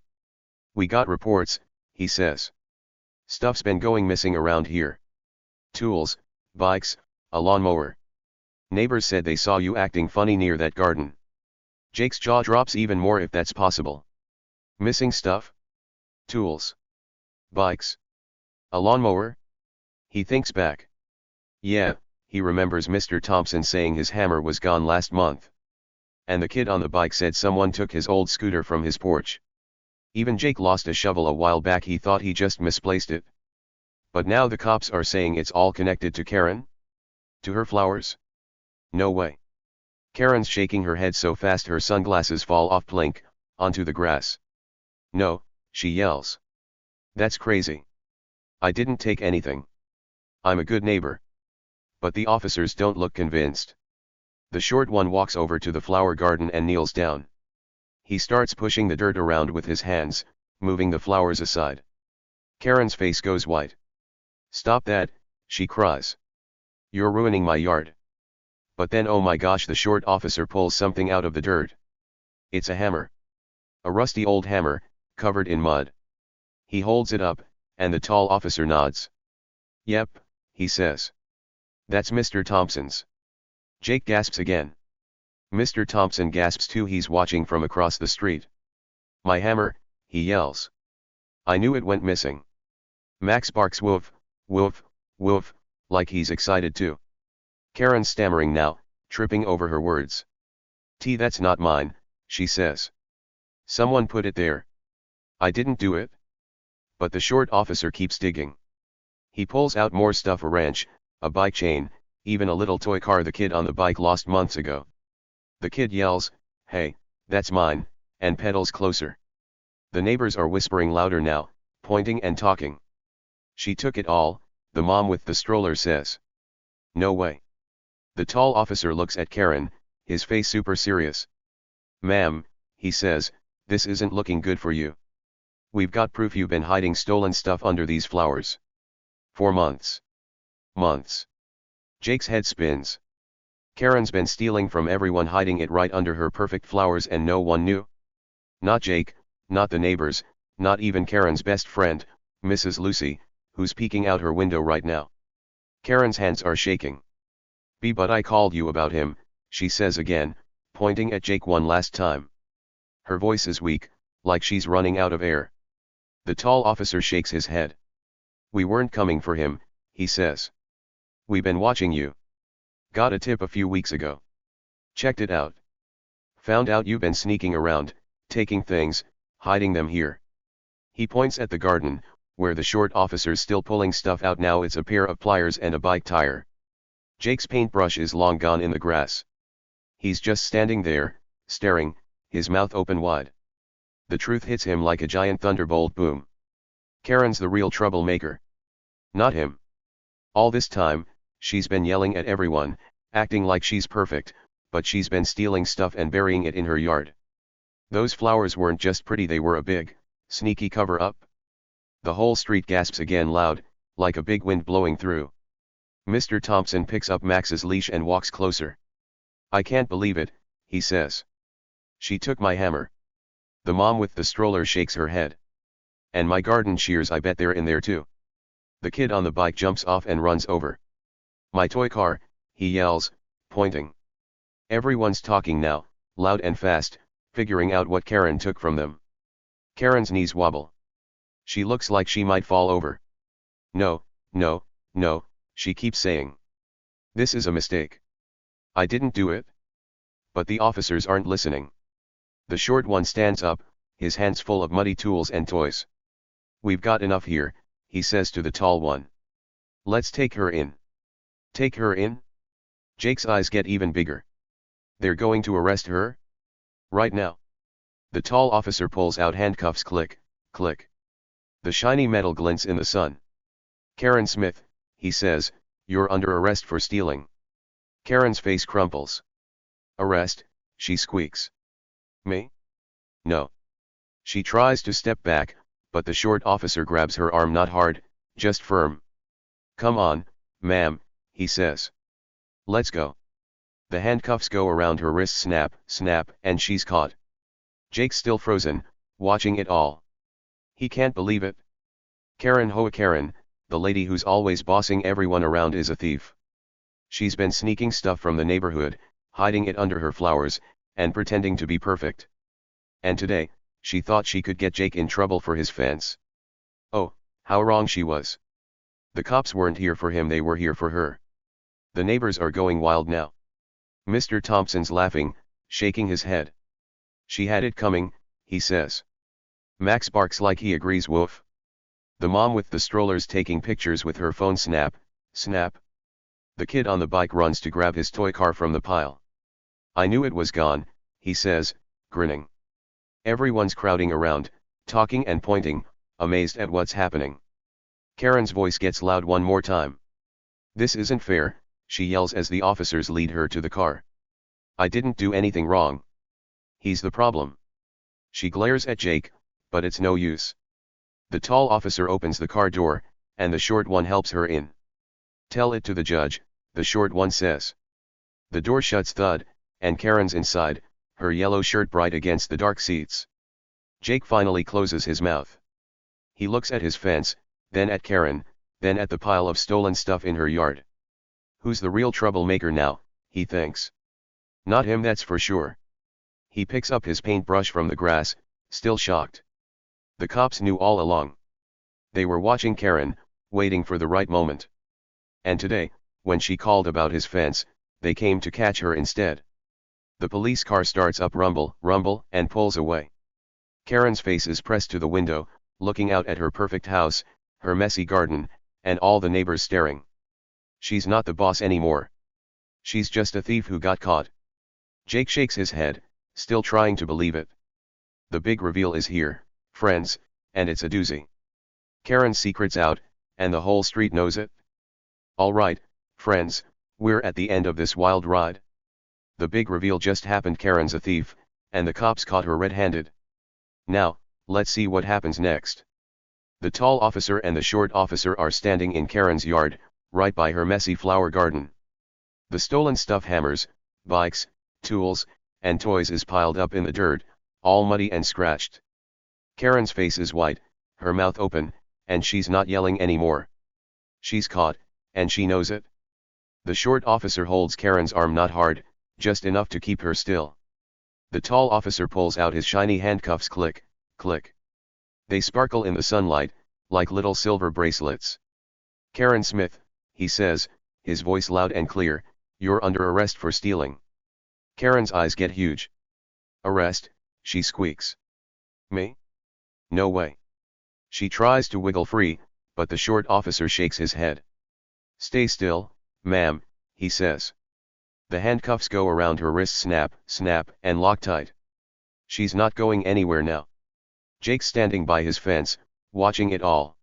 "We got reports," he says. "Stuff's been going missing around here. Tools, bikes, a lawnmower. Neighbors said they saw you acting funny near that garden." Jake's jaw drops even more if that's possible. Missing stuff? Tools? Bikes? A lawnmower? He thinks back. Yeah, he remembers Mr. Thompson saying his hammer was gone last month. And the kid on the bike said someone took his old scooter from his porch. Even Jake lost a shovel a while back. He thought he just misplaced it. But now the cops are saying it's all connected to Karen? To her flowers? No way. Karen's shaking her head so fast her sunglasses fall off, plink, onto the grass. "No," she yells. "That's crazy. I didn't take anything. I'm a good neighbor." But the officers don't look convinced. The short one walks over to the flower garden and kneels down. He starts pushing the dirt around with his hands, moving the flowers aside. Karen's face goes white. "Stop that," she cries. "You're ruining my yard." But then, oh my gosh, the short officer pulls something out of the dirt. It's a hammer. A rusty old hammer, covered in mud. He holds it up, and the tall officer nods. "Yep," he says. "That's Mr. Thompson's." Jake gasps again. Mr. Thompson gasps too. He's watching from across the street. "My hammer," he yells. "I knew it went missing." Max barks woof, woof, woof, like he's excited too. Karen's stammering now, tripping over her words. That's not mine," she says. "Someone put it there. I didn't do it." But the short officer keeps digging. He pulls out more stuff: a wrench, a bike chain, even a little toy car the kid on the bike lost months ago. The kid yells, "Hey, that's mine," and pedals closer. The neighbors are whispering louder now, pointing and talking. "She took it all," the mom with the stroller says. "No way." The tall officer looks at Karen, his face super serious. "Ma'am," he says, "this isn't looking good for you. We've got proof you've been hiding stolen stuff under these flowers. For months. Months." Jake's head spins. Karen's been stealing from everyone, hiding it right under her perfect flowers, and no one knew? Not Jake, not the neighbors, not even Karen's best friend, Mrs. Lucy, who's peeking out her window right now. Karen's hands are shaking. But I called you about him," she says again, pointing at Jake one last time. Her voice is weak, like she's running out of air. The tall officer shakes his head. "We weren't coming for him," he says. "We've been watching you. Got a tip a few weeks ago. Checked it out. Found out you've been sneaking around, taking things, hiding them here." He points at the garden, where the short officer's still pulling stuff out. Now it's a pair of pliers and a bike tire. Jake's paintbrush is long gone in the grass. He's just standing there, staring, his mouth open wide. The truth hits him like a giant thunderbolt. Boom. Karen's the real troublemaker. Not him. All this time, she's been yelling at everyone, acting like she's perfect, but she's been stealing stuff and burying it in her yard. Those flowers weren't just pretty, they were a big, sneaky cover-up. The whole street gasps again, loud, like a big wind blowing through. Mr. Thompson picks up Max's leash and walks closer. "I can't believe it," he says. "She took my hammer." The mom with the stroller shakes her head. "And my garden shears, I bet they're in there too." The kid on the bike jumps off and runs over. "My toy car," he yells, pointing. Everyone's talking now, loud and fast, figuring out what Karen took from them. Karen's knees wobble. She looks like she might fall over. No, no, no, she keeps saying. This is a mistake. I didn't do it. But the officers aren't listening. The short one stands up, his hands full of muddy tools and toys. We've got enough here, he says to the tall one. Let's take her in. Take her in? Jake's eyes get even bigger. They're going to arrest her? Right now. The tall officer pulls out handcuffs. Click, click. The shiny metal glints in the sun. Karen Smith, he says, you're under arrest for stealing. Karen's face crumples. Arrest, she squeaks. Me? No. She tries to step back, but the short officer grabs her arm, not hard, just firm. Come on, ma'am, he says. Let's go. The handcuffs go around her wrists, snap, snap, and she's caught. Jake's still frozen, watching it all. He can't believe it. Karen HOA Karen, the lady who's always bossing everyone around, is a thief. She's been sneaking stuff from the neighborhood, hiding it under her flowers, and pretending to be perfect. And today, she thought she could get Jake in trouble for his fence. Oh, how wrong she was. The cops weren't here for him, they were here for her. The neighbors are going wild now. Mr. Thompson's laughing, shaking his head. She had it coming, he says. Max barks like he agrees. Woof. The mom with the strollers taking pictures with her phone. Snap, snap. The kid on the bike runs to grab his toy car from the pile. I knew it was gone, he says, grinning. Everyone's crowding around, talking and pointing, amazed at what's happening. Karen's voice gets loud one more time. This isn't fair, she yells as the officers lead her to the car. I didn't do anything wrong. He's the problem. She glares at Jake, but it's no use. The tall officer opens the car door, and the short one helps her in. Tell it to the judge, the short one says. The door shuts, thud, and Karen's inside, her yellow shirt bright against the dark seats. Jake finally closes his mouth. He looks at his fence, then at Karen, then at the pile of stolen stuff in her yard. Who's the real troublemaker now, he thinks. Not him, that's for sure. He picks up his paintbrush from the grass, still shocked. The cops knew all along. They were watching Karen, waiting for the right moment. And today, when she called about his fence, they came to catch her instead. The police car starts up, rumble, rumble, and pulls away. Karen's face is pressed to the window, looking out at her perfect house, her messy garden, and all the neighbors staring. She's not the boss anymore. She's just a thief who got caught. Jake shakes his head, still trying to believe it. The big reveal is here, friends, and it's a doozy. Karen's secret's out, and the whole street knows it. All right, friends, we're at the end of this wild ride. The big reveal just happened. Karen's a thief, and the cops caught her red-handed. Now, let's see what happens next. The tall officer and the short officer are standing in Karen's yard, right by her messy flower garden. The stolen stuff, hammers, bikes, tools, and toys is piled up in the dirt, all muddy and scratched. Karen's face is white, her mouth open, and she's not yelling anymore. She's caught, and she knows it. The short officer holds Karen's arm, not hard, just enough to keep her still. The tall officer pulls out his shiny handcuffs. Click, click. They sparkle in the sunlight, like little silver bracelets. Karen Smith, he says, his voice loud and clear, you're under arrest for stealing. Karen's eyes get huge. Arrest, she squeaks. Me? No way. She tries to wiggle free, but the short officer shakes his head. Stay still, ma'am, he says. The handcuffs go around her wrists, snap, snap, and lock tight. She's not going anywhere now. Jake's standing by his fence, watching it all.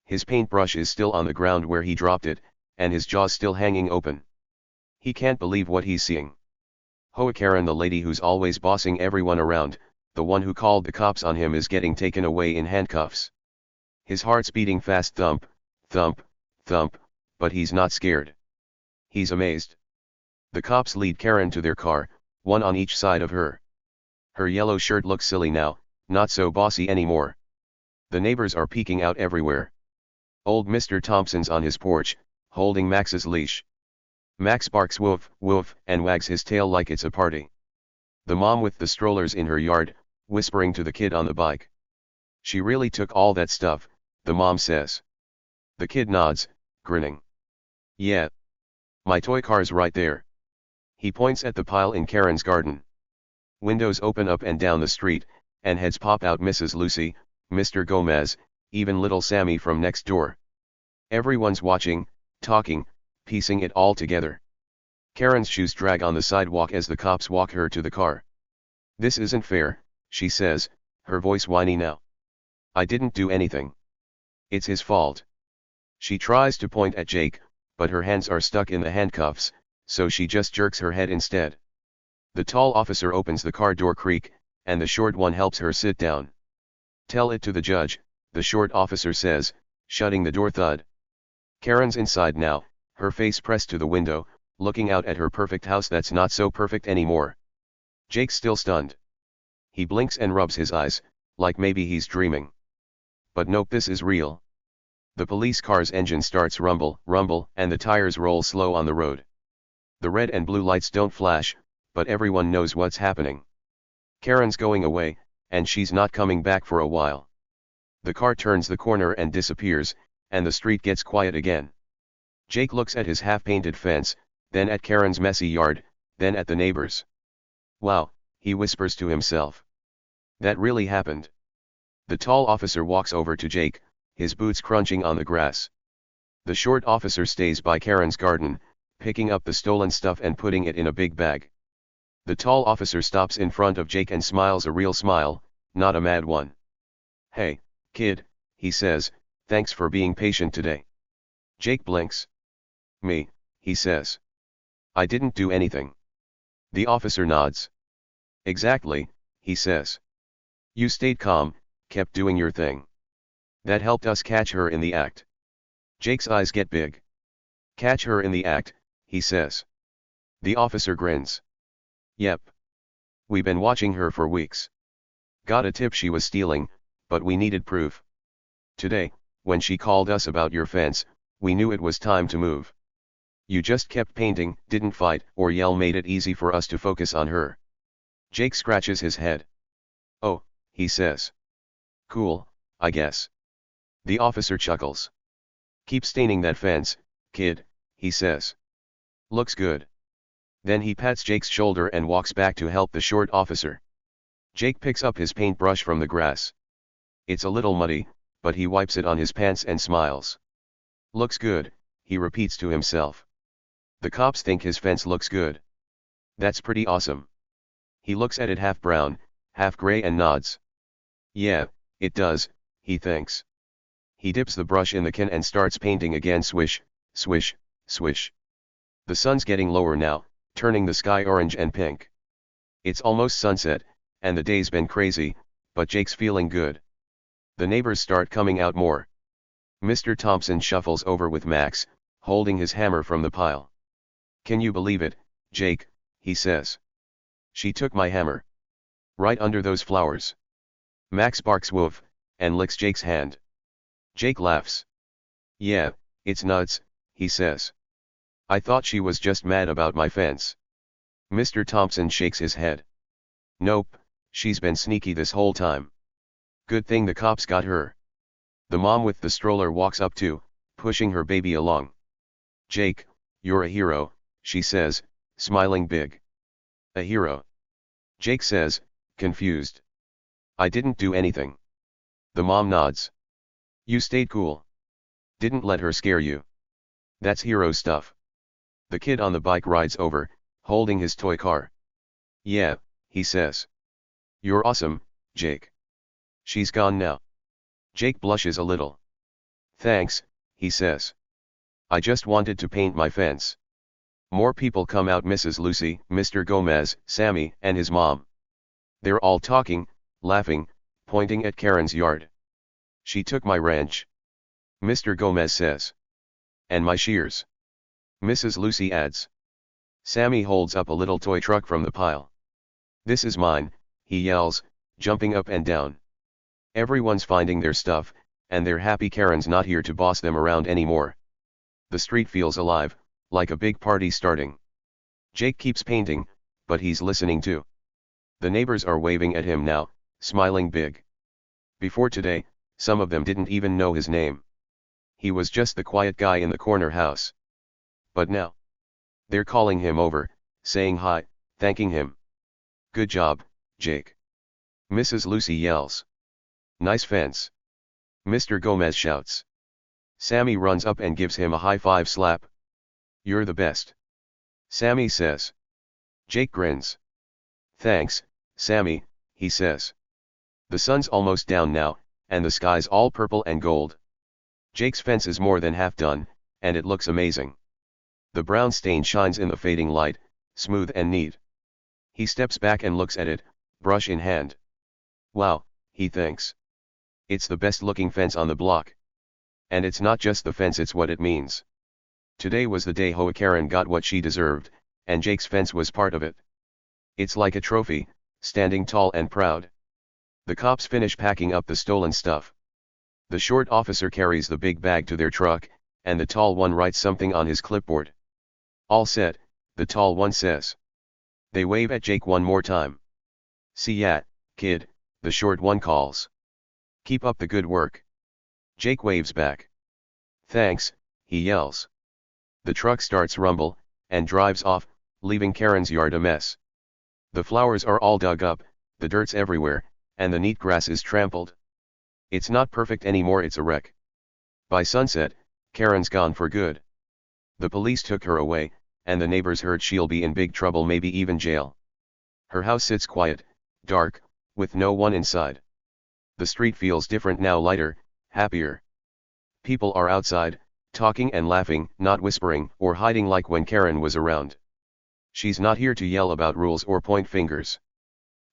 His paintbrush is still on the ground where he dropped it, and his jaws still hanging open. He can't believe what he's seeing. HOA Karen, the lady who's always bossing everyone around, the one who called the cops on him, is getting taken away in handcuffs. His heart's beating fast, thump, thump, thump, but he's not scared. He's amazed. The cops lead Karen to their car, one on each side of her. Her yellow shirt looks silly now, not so bossy anymore. The neighbors are peeking out everywhere. Old Mr. Thompson's on his porch, holding Max's leash. Max barks woof, woof, and wags his tail like it's a party. The mom with the strollers in her yard, whispering to the kid on the bike. She really took all that stuff, the mom says. The kid nods, grinning. Yeah. My toy car's right there. He points at the pile in Karen's garden. Windows open up and down the street, and heads pop out. Mrs. Lucy, Mr. Gomez, even little Sammy from next door. Everyone's watching, talking, piecing it all together. Karen's shoes drag on the sidewalk as the cops walk her to the car. This isn't fair, she says, her voice whiny now. I didn't do anything. It's his fault. She tries to point at Jake, but her hands are stuck in the handcuffs, so she just jerks her head instead. The tall officer opens the car door creak, and the short one helps her sit down. Tell it to the judge, the short officer says, shutting the door thud. Karen's inside now, her face pressed to the window, looking out at her perfect house that's not so perfect anymore. Jake's still stunned. He blinks and rubs his eyes, like maybe he's dreaming. But nope, this is real. The police car's engine starts rumble, rumble, and the tires roll slow on the road. The red and blue lights don't flash, but everyone knows what's happening. Karen's going away, and she's not coming back for a while. The car turns the corner and disappears, and the street gets quiet again. Jake looks at his half-painted fence, then at Karen's messy yard, then at the neighbors. Wow, he whispers to himself. That really happened. The tall officer walks over to Jake, his boots crunching on the grass. The short officer stays by Karen's garden, picking up the stolen stuff and putting it in a big bag. The tall officer stops in front of Jake and smiles, a real smile, not a mad one. Hey, kid, he says, thanks for being patient today. Jake blinks. Me, he says. I didn't do anything. The officer nods. Exactly, he says. You stayed calm, kept doing your thing. That helped us catch her in the act. Jake's eyes get big. Catch her in the act, he says. The officer grins. Yep. We've been watching her for weeks. Got a tip she was stealing, but we needed proof. Today, when she called us about your fence, we knew it was time to move. You just kept painting, didn't fight or yell, made it easy for us to focus on her. Jake scratches his head. Oh, he says. Cool, I guess. The officer chuckles. Keep staining that fence, kid, he says. Looks good. Then he pats Jake's shoulder and walks back to help the short officer. Jake picks up his paintbrush from the grass. It's a little muddy, but he wipes it on his pants and smiles. Looks good, he repeats to himself. The cops think his fence looks good. That's pretty awesome. He looks at it half brown, half gray and nods. Yeah, it does, he thinks. He dips the brush in the can and starts painting again. Swish, swish, swish. The sun's getting lower now, turning the sky orange and pink. It's almost sunset, and the day's been crazy, but Jake's feeling good. The neighbors start coming out more. Mr. Thompson shuffles over with Max, holding his hammer from the pile. Can you believe it, Jake, he says. She took my hammer. Right under those flowers. Max barks woof, and licks Jake's hand. Jake laughs. Yeah, it's nuts, he says. I thought she was just mad about my fence. Mr. Thompson shakes his head. Nope, she's been sneaky this whole time. Good thing the cops got her. The mom with the stroller walks up too, pushing her baby along. Jake, you're a hero, she says, smiling big. A hero? Jake says, confused. I didn't do anything. The mom nods. You stayed cool. Didn't let her scare you. That's hero stuff. The kid on the bike rides over, holding his toy car. Yeah, he says. You're awesome, Jake. She's gone now. Jake blushes a little. Thanks, he says. I just wanted to paint my fence. More people come out. Mrs. Lucy, Mr. Gomez, Sammy, and his mom. They're all talking, laughing, pointing at Karen's yard. She took my wrench. Mr. Gomez says. And my shears. Mrs. Lucy adds. Sammy holds up a little toy truck from the pile. This is mine, he yells, jumping up and down. Everyone's finding their stuff, and they're happy Karen's not here to boss them around anymore. The street feels alive, like a big party starting. Jake keeps painting, but he's listening too. The neighbors are waving at him now, smiling big. Before today, some of them didn't even know his name. He was just the quiet guy in the corner house. But now, they're calling him over, saying hi, thanking him. Good job, Jake. Mrs. Lucy yells. Nice fence. Mr. Gomez shouts. Sammy runs up and gives him a high-five slap. You're the best. Sammy says. Jake grins. Thanks, Sammy, he says. The sun's almost down now, and the sky's all purple and gold. Jake's fence is more than half done, and it looks amazing. The brown stain shines in the fading light, smooth and neat. He steps back and looks at it, brush in hand. Wow, he thinks. It's the best looking fence on the block. And it's not just the fence, it's what it means. Today was the day HOA Karen got what she deserved, and Jake's fence was part of it. It's like a trophy, standing tall and proud. The cops finish packing up the stolen stuff. The short officer carries the big bag to their truck, and the tall one writes something on his clipboard. All set, the tall one says. They wave at Jake one more time. See ya, kid, the short one calls. Keep up the good work. Jake waves back. Thanks, he yells. The truck starts rumble, and drives off, leaving Karen's yard a mess. The flowers are all dug up, the dirt's everywhere, and the neat grass is trampled. It's not perfect anymore, it's a wreck. By sunset, Karen's gone for good. The police took her away, and the neighbors heard she'll be in big trouble, maybe even jail. Her house sits quiet, dark, with no one inside. The street feels different now, lighter, happier. People are outside, talking and laughing, not whispering or hiding like when Karen was around. She's not here to yell about rules or point fingers.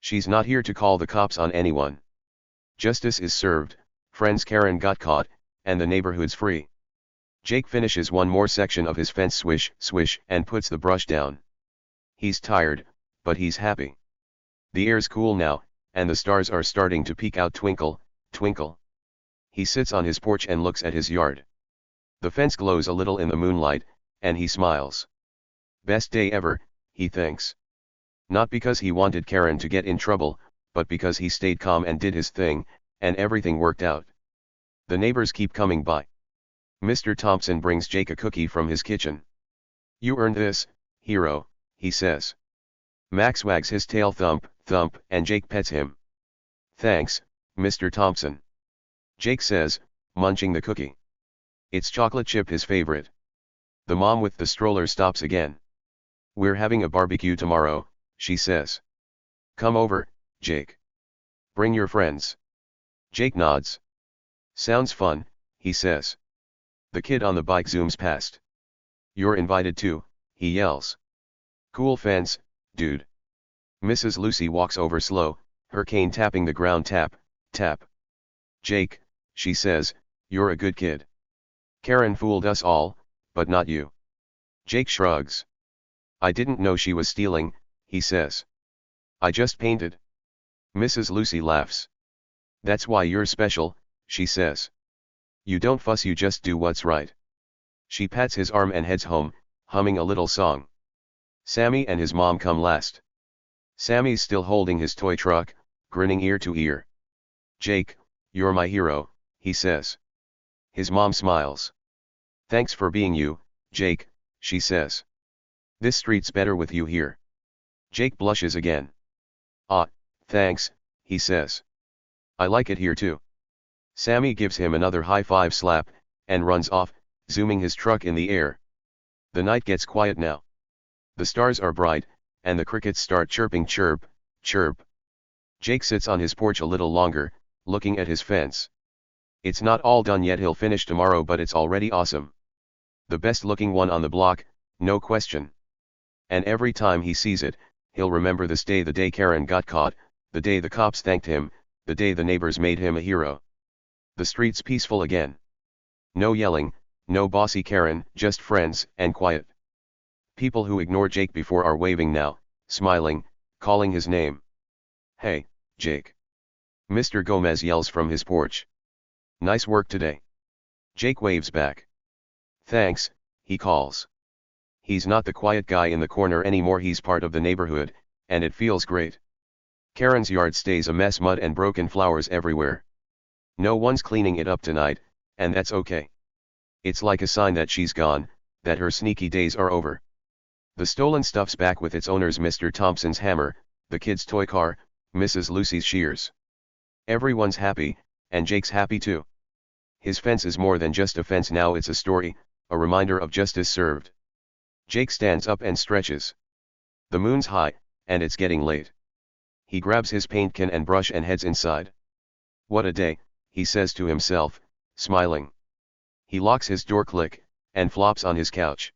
She's not here to call the cops on anyone. Justice is served, friends, Karen got caught, and the neighborhood's free. Jake finishes one more section of his fence, swish, swish, and puts the brush down. He's tired, but he's happy. The air's cool now, and the stars are starting to peek out, twinkle, twinkle. He sits on his porch and looks at his yard. The fence glows a little in the moonlight, and he smiles. Best day ever, he thinks. Not because he wanted Karen to get in trouble, but because he stayed calm and did his thing, and everything worked out. The neighbors keep coming by. Mr. Thompson brings Jake a cookie from his kitchen. You earned this, hero, he says. Max wags his tail, thump, thump, and Jake pets him. Thanks, Mr. Thompson. Jake says, munching the cookie. It's chocolate chip, his favorite. The mom with the stroller stops again. We're having a barbecue tomorrow, she says. Come over, Jake. Bring your friends. Jake nods. Sounds fun, he says. The kid on the bike zooms past. You're invited too, he yells. Cool fence, dude. Mrs. Lucy walks over slow, her cane tapping the ground, tap, tap. Jake, she says, you're a good kid. Karen fooled us all, but not you. Jake shrugs. I didn't know she was stealing, he says. I just painted. Mrs. Lucy laughs. That's why you're special, she says. You don't fuss, you just do what's right. She pats his arm and heads home, humming a little song. Sammy and his mom come last. Sammy's still holding his toy truck, grinning ear to ear. Jake, you're my hero, he says. His mom smiles. Thanks for being you, Jake, she says. This street's better with you here. Jake blushes again. Ah, thanks, he says. I like it here too. Sammy gives him another high-five slap, and runs off, zooming his truck in the air. The night gets quiet now. The stars are bright, and the crickets start chirping, chirp, chirp. Jake sits on his porch a little longer, looking at his fence. It's not all done yet, he'll finish tomorrow, but it's already awesome. The best looking one on the block, no question. And every time he sees it, he'll remember this day, the day Karen got caught, the day the cops thanked him, the day the neighbors made him a hero. The street's peaceful again. No yelling, no bossy Karen, just friends, and quiet. People who ignored Jake before are waving now, smiling, calling his name. Hey, Jake. Mr. Gomez yells from his porch. Nice work today. Jake waves back. Thanks, he calls. He's not the quiet guy in the corner anymore, he's part of the neighborhood, and it feels great. Karen's yard stays a mess, mud and broken flowers everywhere. No one's cleaning it up tonight, and that's okay. It's like a sign that she's gone, that her sneaky days are over. The stolen stuff's back with its owners, Mr. Thompson's hammer, the kid's toy car, Mrs. Lucy's shears. Everyone's happy, and Jake's happy too. His fence is more than just a fence now, it's a story, a reminder of justice served. Jake stands up and stretches. The moon's high, and it's getting late. He grabs his paint can and brush and heads inside. What a day, he says to himself, smiling. He locks his door click, and flops on his couch.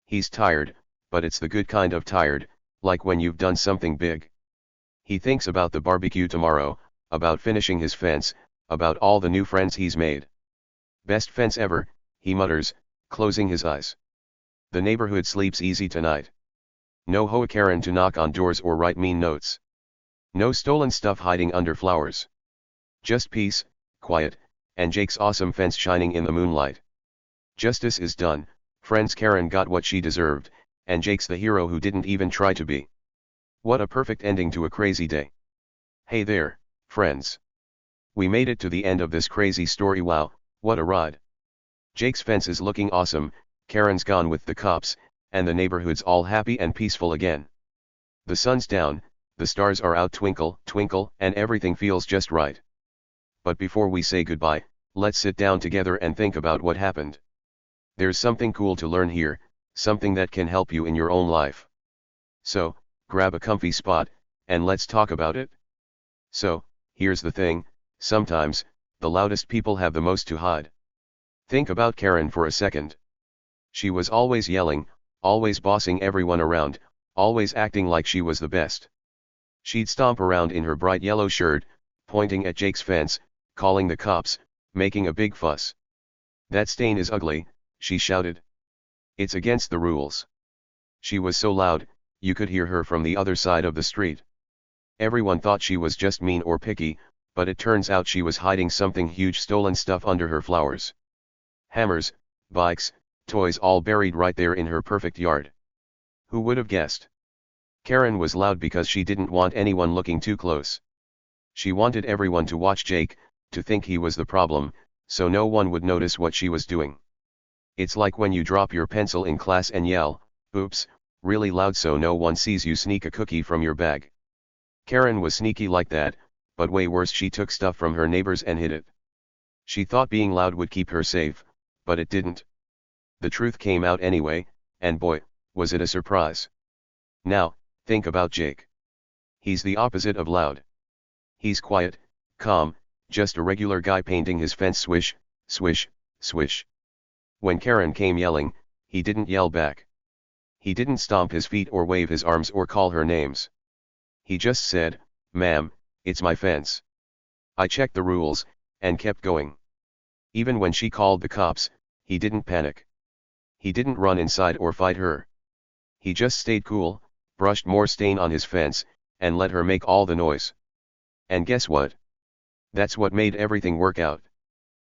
He's tired, but it's the good kind of tired, like when you've done something big. He thinks about the barbecue tomorrow, about finishing his fence, about all the new friends he's made. Best fence ever, he mutters, closing his eyes. The neighborhood sleeps easy tonight. No HOA Karen to knock on doors or write mean notes. No stolen stuff hiding under flowers. Just peace, quiet, and Jake's awesome fence shining in the moonlight. Justice is done, friends. Karen got what she deserved, and Jake's the hero who didn't even try to be. What a perfect ending to a crazy day. Hey there, friends. We made it to the end of this crazy story. Wow, what a ride. Jake's fence is looking awesome, Karen's gone with the cops, and the neighborhood's all happy and peaceful again. The sun's down, the stars are out, twinkle, twinkle, and everything feels just right. But before we say goodbye, let's sit down together and think about what happened. There's something cool to learn here, something that can help you in your own life. So, grab a comfy spot, and let's talk about it. So, here's the thing, sometimes, the loudest people have the most to hide. Think about Karen for a second. She was always yelling, always bossing everyone around, always acting like she was the best. She'd stomp around in her bright yellow shirt, pointing at Jake's fence, calling the cops, making a big fuss. That stain is ugly, she shouted. It's against the rules. She was so loud, you could hear her from the other side of the street. Everyone thought she was just mean or picky, but it turns out she was hiding something huge, stolen stuff under her flowers. Hammers, bikes, toys, all buried right there in her perfect yard. Who would have guessed? Karen was loud because she didn't want anyone looking too close. She wanted everyone to watch Jake, to think he was the problem, so no one would notice what she was doing. It's like when you drop your pencil in class and yell, "Oops," really loud so no one sees you sneak a cookie from your bag. Karen was sneaky like that, but way worse, she took stuff from her neighbors and hid it. She thought being loud would keep her safe, but it didn't. The truth came out anyway, and boy, was it a surprise. Now, think about Jake. He's the opposite of loud. He's quiet, calm, just a regular guy painting his fence. Swish, swish, swish. When Karen came yelling, he didn't yell back. He didn't stomp his feet or wave his arms or call her names. He just said, "Ma'am, it's my fence." I checked the rules, and kept going. Even when she called the cops, he didn't panic. He didn't run inside or fight her. He just stayed cool, brushed more stain on his fence, and let her make all the noise. And guess what? That's what made everything work out.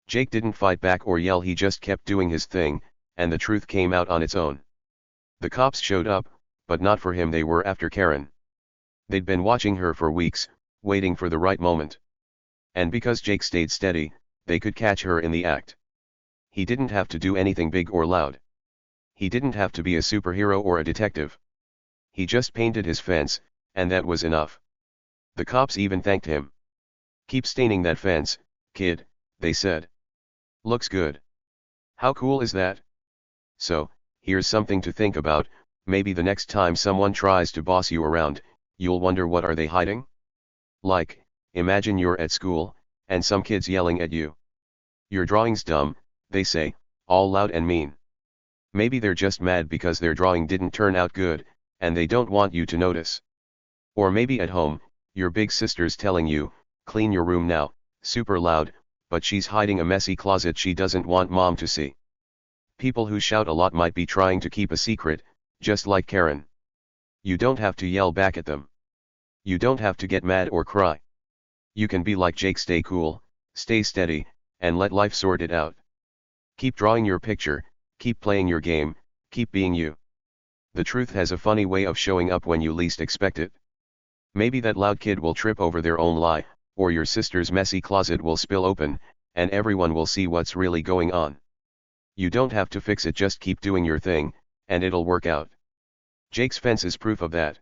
Jake didn't fight back or yell, he just kept doing his thing, and the truth came out on its own. The cops showed up, but not for him, they were after Karen. They'd been watching her for weeks, waiting for the right moment. And because Jake stayed steady, they could catch her in the act. He didn't have to do anything big or loud. He didn't have to be a superhero or a detective. He just painted his fence, and that was enough. The cops even thanked him. "Keep staining that fence, kid," they said. "Looks good." How cool is that? So, here's something to think about. Maybe the next time someone tries to boss you around, you'll wonder, what are they hiding? Like, imagine you're at school, and some kid's yelling at you. "Your drawing's dumb," they say, all loud and mean. Maybe they're just mad because their drawing didn't turn out good, and they don't want you to notice. Or maybe at home, your big sister's telling you, "Clean your room now," super loud, but she's hiding a messy closet she doesn't want mom to see. People who shout a lot might be trying to keep a secret, just like Karen. You don't have to yell back at them. You don't have to get mad or cry. You can be like Jake, stay cool, stay steady, and let life sort it out. Keep drawing your picture, keep playing your game, keep being you. The truth has a funny way of showing up when you least expect it. Maybe that loud kid will trip over their own lie, or your sister's messy closet will spill open, and everyone will see what's really going on. You don't have to fix it, just keep doing your thing, and it'll work out. Jake's fence is proof of that.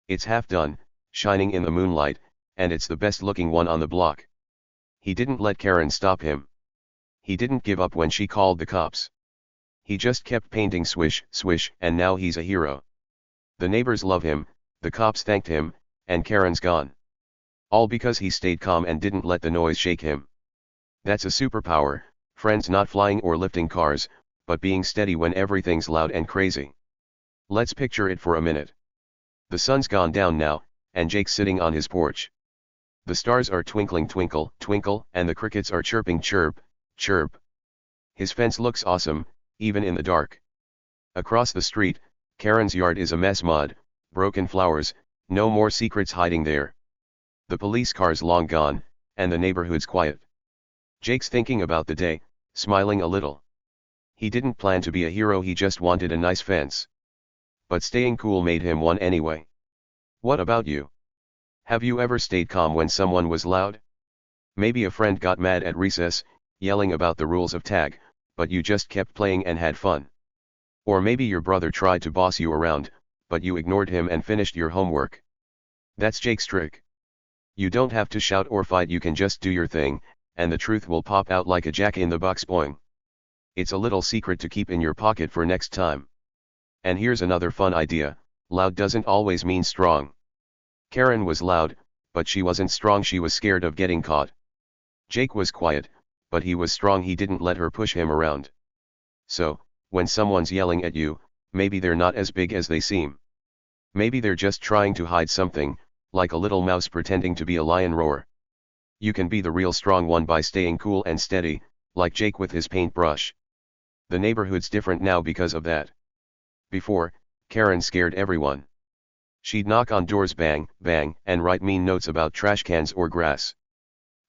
It's half done, shining in the moonlight, and it's the best looking one on the block. He didn't let Karen stop him. He didn't give up when she called the cops. He just kept painting swish, swish, and now he's a hero. The neighbors love him, the cops thanked him, and Karen's gone. All because he stayed calm and didn't let the noise shake him. That's a superpower, friends, not flying or lifting cars, but being steady when everything's loud and crazy. Let's picture it for a minute. The sun's gone down now, and Jake's sitting on his porch. The stars are twinkling twinkle, twinkle, and the crickets are chirping chirp, chirp. His fence looks awesome, even in the dark. Across the street, Karen's yard is a mess, mud, broken flowers, no more secrets hiding there. The police car's long gone, and the neighborhood's quiet. Jake's thinking about the day, smiling a little. He didn't plan to be a hero, he just wanted a nice fence. But staying cool made him one anyway. What about you? Have you ever stayed calm when someone was loud? Maybe a friend got mad at recess, yelling about the rules of tag, but you just kept playing and had fun. Or maybe your brother tried to boss you around, but you ignored him and finished your homework. That's Jake's trick. You don't have to shout or fight, you can just do your thing, and the truth will pop out like a jack-in-the-box, boing. It's a little secret to keep in your pocket for next time. And here's another fun idea: loud doesn't always mean strong. Karen was loud, but she wasn't strong, she was scared of getting caught. Jake was quiet, but he was strong, he didn't let her push him around. So, when someone's yelling at you, maybe they're not as big as they seem. Maybe they're just trying to hide something, like a little mouse pretending to be a lion roar. You can be the real strong one by staying cool and steady, like Jake with his paintbrush. The neighborhood's different now because of that. Before, Karen scared everyone. She'd knock on doors, bang, bang, and write mean notes about trash cans or grass.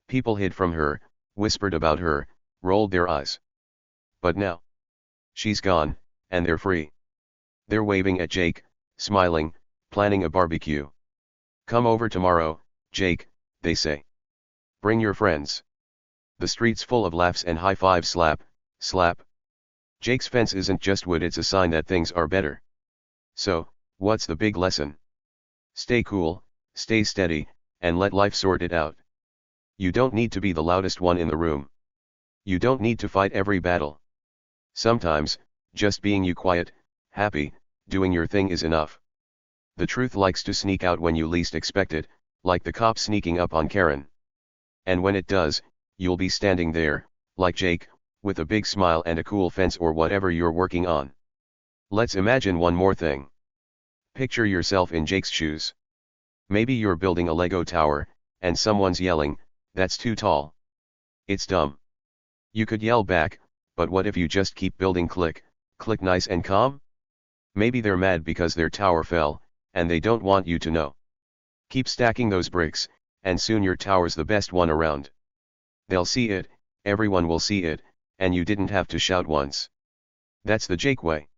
People hid from her, whispered about her, rolled their eyes. But now, she's gone, and they're free. They're waving at Jake, smiling, planning a barbecue. Come over tomorrow, Jake, they say. Bring your friends. The street's full of laughs and high fives, slap, slap. Jake's fence isn't just wood, it's a sign that things are better. So, what's the big lesson? Stay cool, stay steady, and let life sort it out. You don't need to be the loudest one in the room. You don't need to fight every battle. Sometimes, just being you, quiet, happy, doing your thing is enough. The truth likes to sneak out when you least expect it, like the cop sneaking up on Karen. And when it does, you'll be standing there, like Jake, with a big smile and a cool fence or whatever you're working on. Let's imagine one more thing. Picture yourself in Jake's shoes. Maybe you're building a Lego tower, and someone's yelling, "That's too tall." It's dumb. You could yell back, but what if you just keep building, click, click, nice and calm? Maybe they're mad because their tower fell, and they don't want you to know. Keep stacking those bricks, and soon your tower's the best one around. They'll see it, everyone will see it, and you didn't have to shout once. That's the Jake way.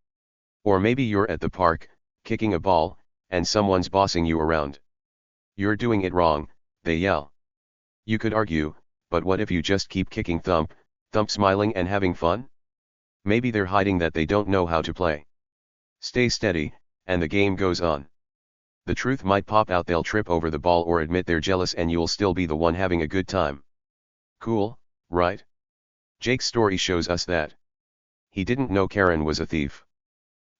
Or maybe you're at the park, kicking a ball, and someone's bossing you around. You're doing it wrong, they yell. You could argue, but what if you just keep kicking, thump, thump, smiling and having fun? Maybe they're hiding that they don't know how to play. Stay steady, and the game goes on. The truth might pop out, they'll trip over the ball or admit they're jealous, and you'll still be the one having a good time. Cool, right? Jake's story shows us that. He didn't know Karen was a thief.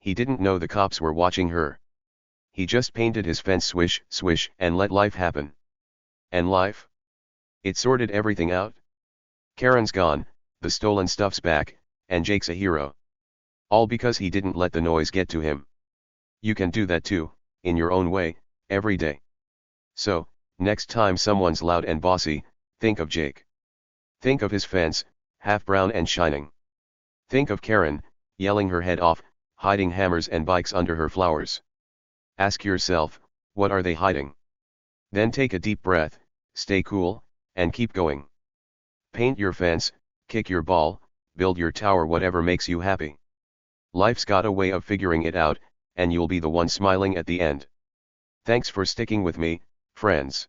He didn't know the cops were watching her. He just painted his fence swish, swish, and let life happen. And life? It sorted everything out. Karen's gone, the stolen stuff's back, and Jake's a hero. All because he didn't let the noise get to him. You can do that too, in your own way, every day. So, next time someone's loud and bossy, think of Jake. Think of his fence, half brown and shining. Think of Karen, yelling her head off, hiding hammers and bikes under her flowers. Ask yourself, what are they hiding? Then take a deep breath, stay cool, and keep going. Paint your fence, kick your ball, build your tower, whatever makes you happy. Life's got a way of figuring it out, and you'll be the one smiling at the end. Thanks for sticking with me, friends.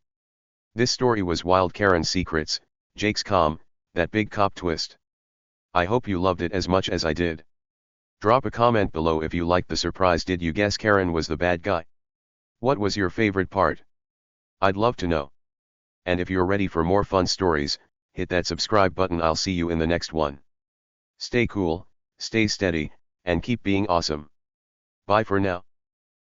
This story was wild: Karen's secrets, Jake's calm, that big cop twist. I hope you loved it as much as I did. Drop a comment below if you liked the surprise. Did you guess Karen was the bad guy? What was your favorite part? I'd love to know. And if you're ready for more fun stories, hit that subscribe button. I'll see you in the next one. Stay cool, stay steady, and keep being awesome. Bye for now.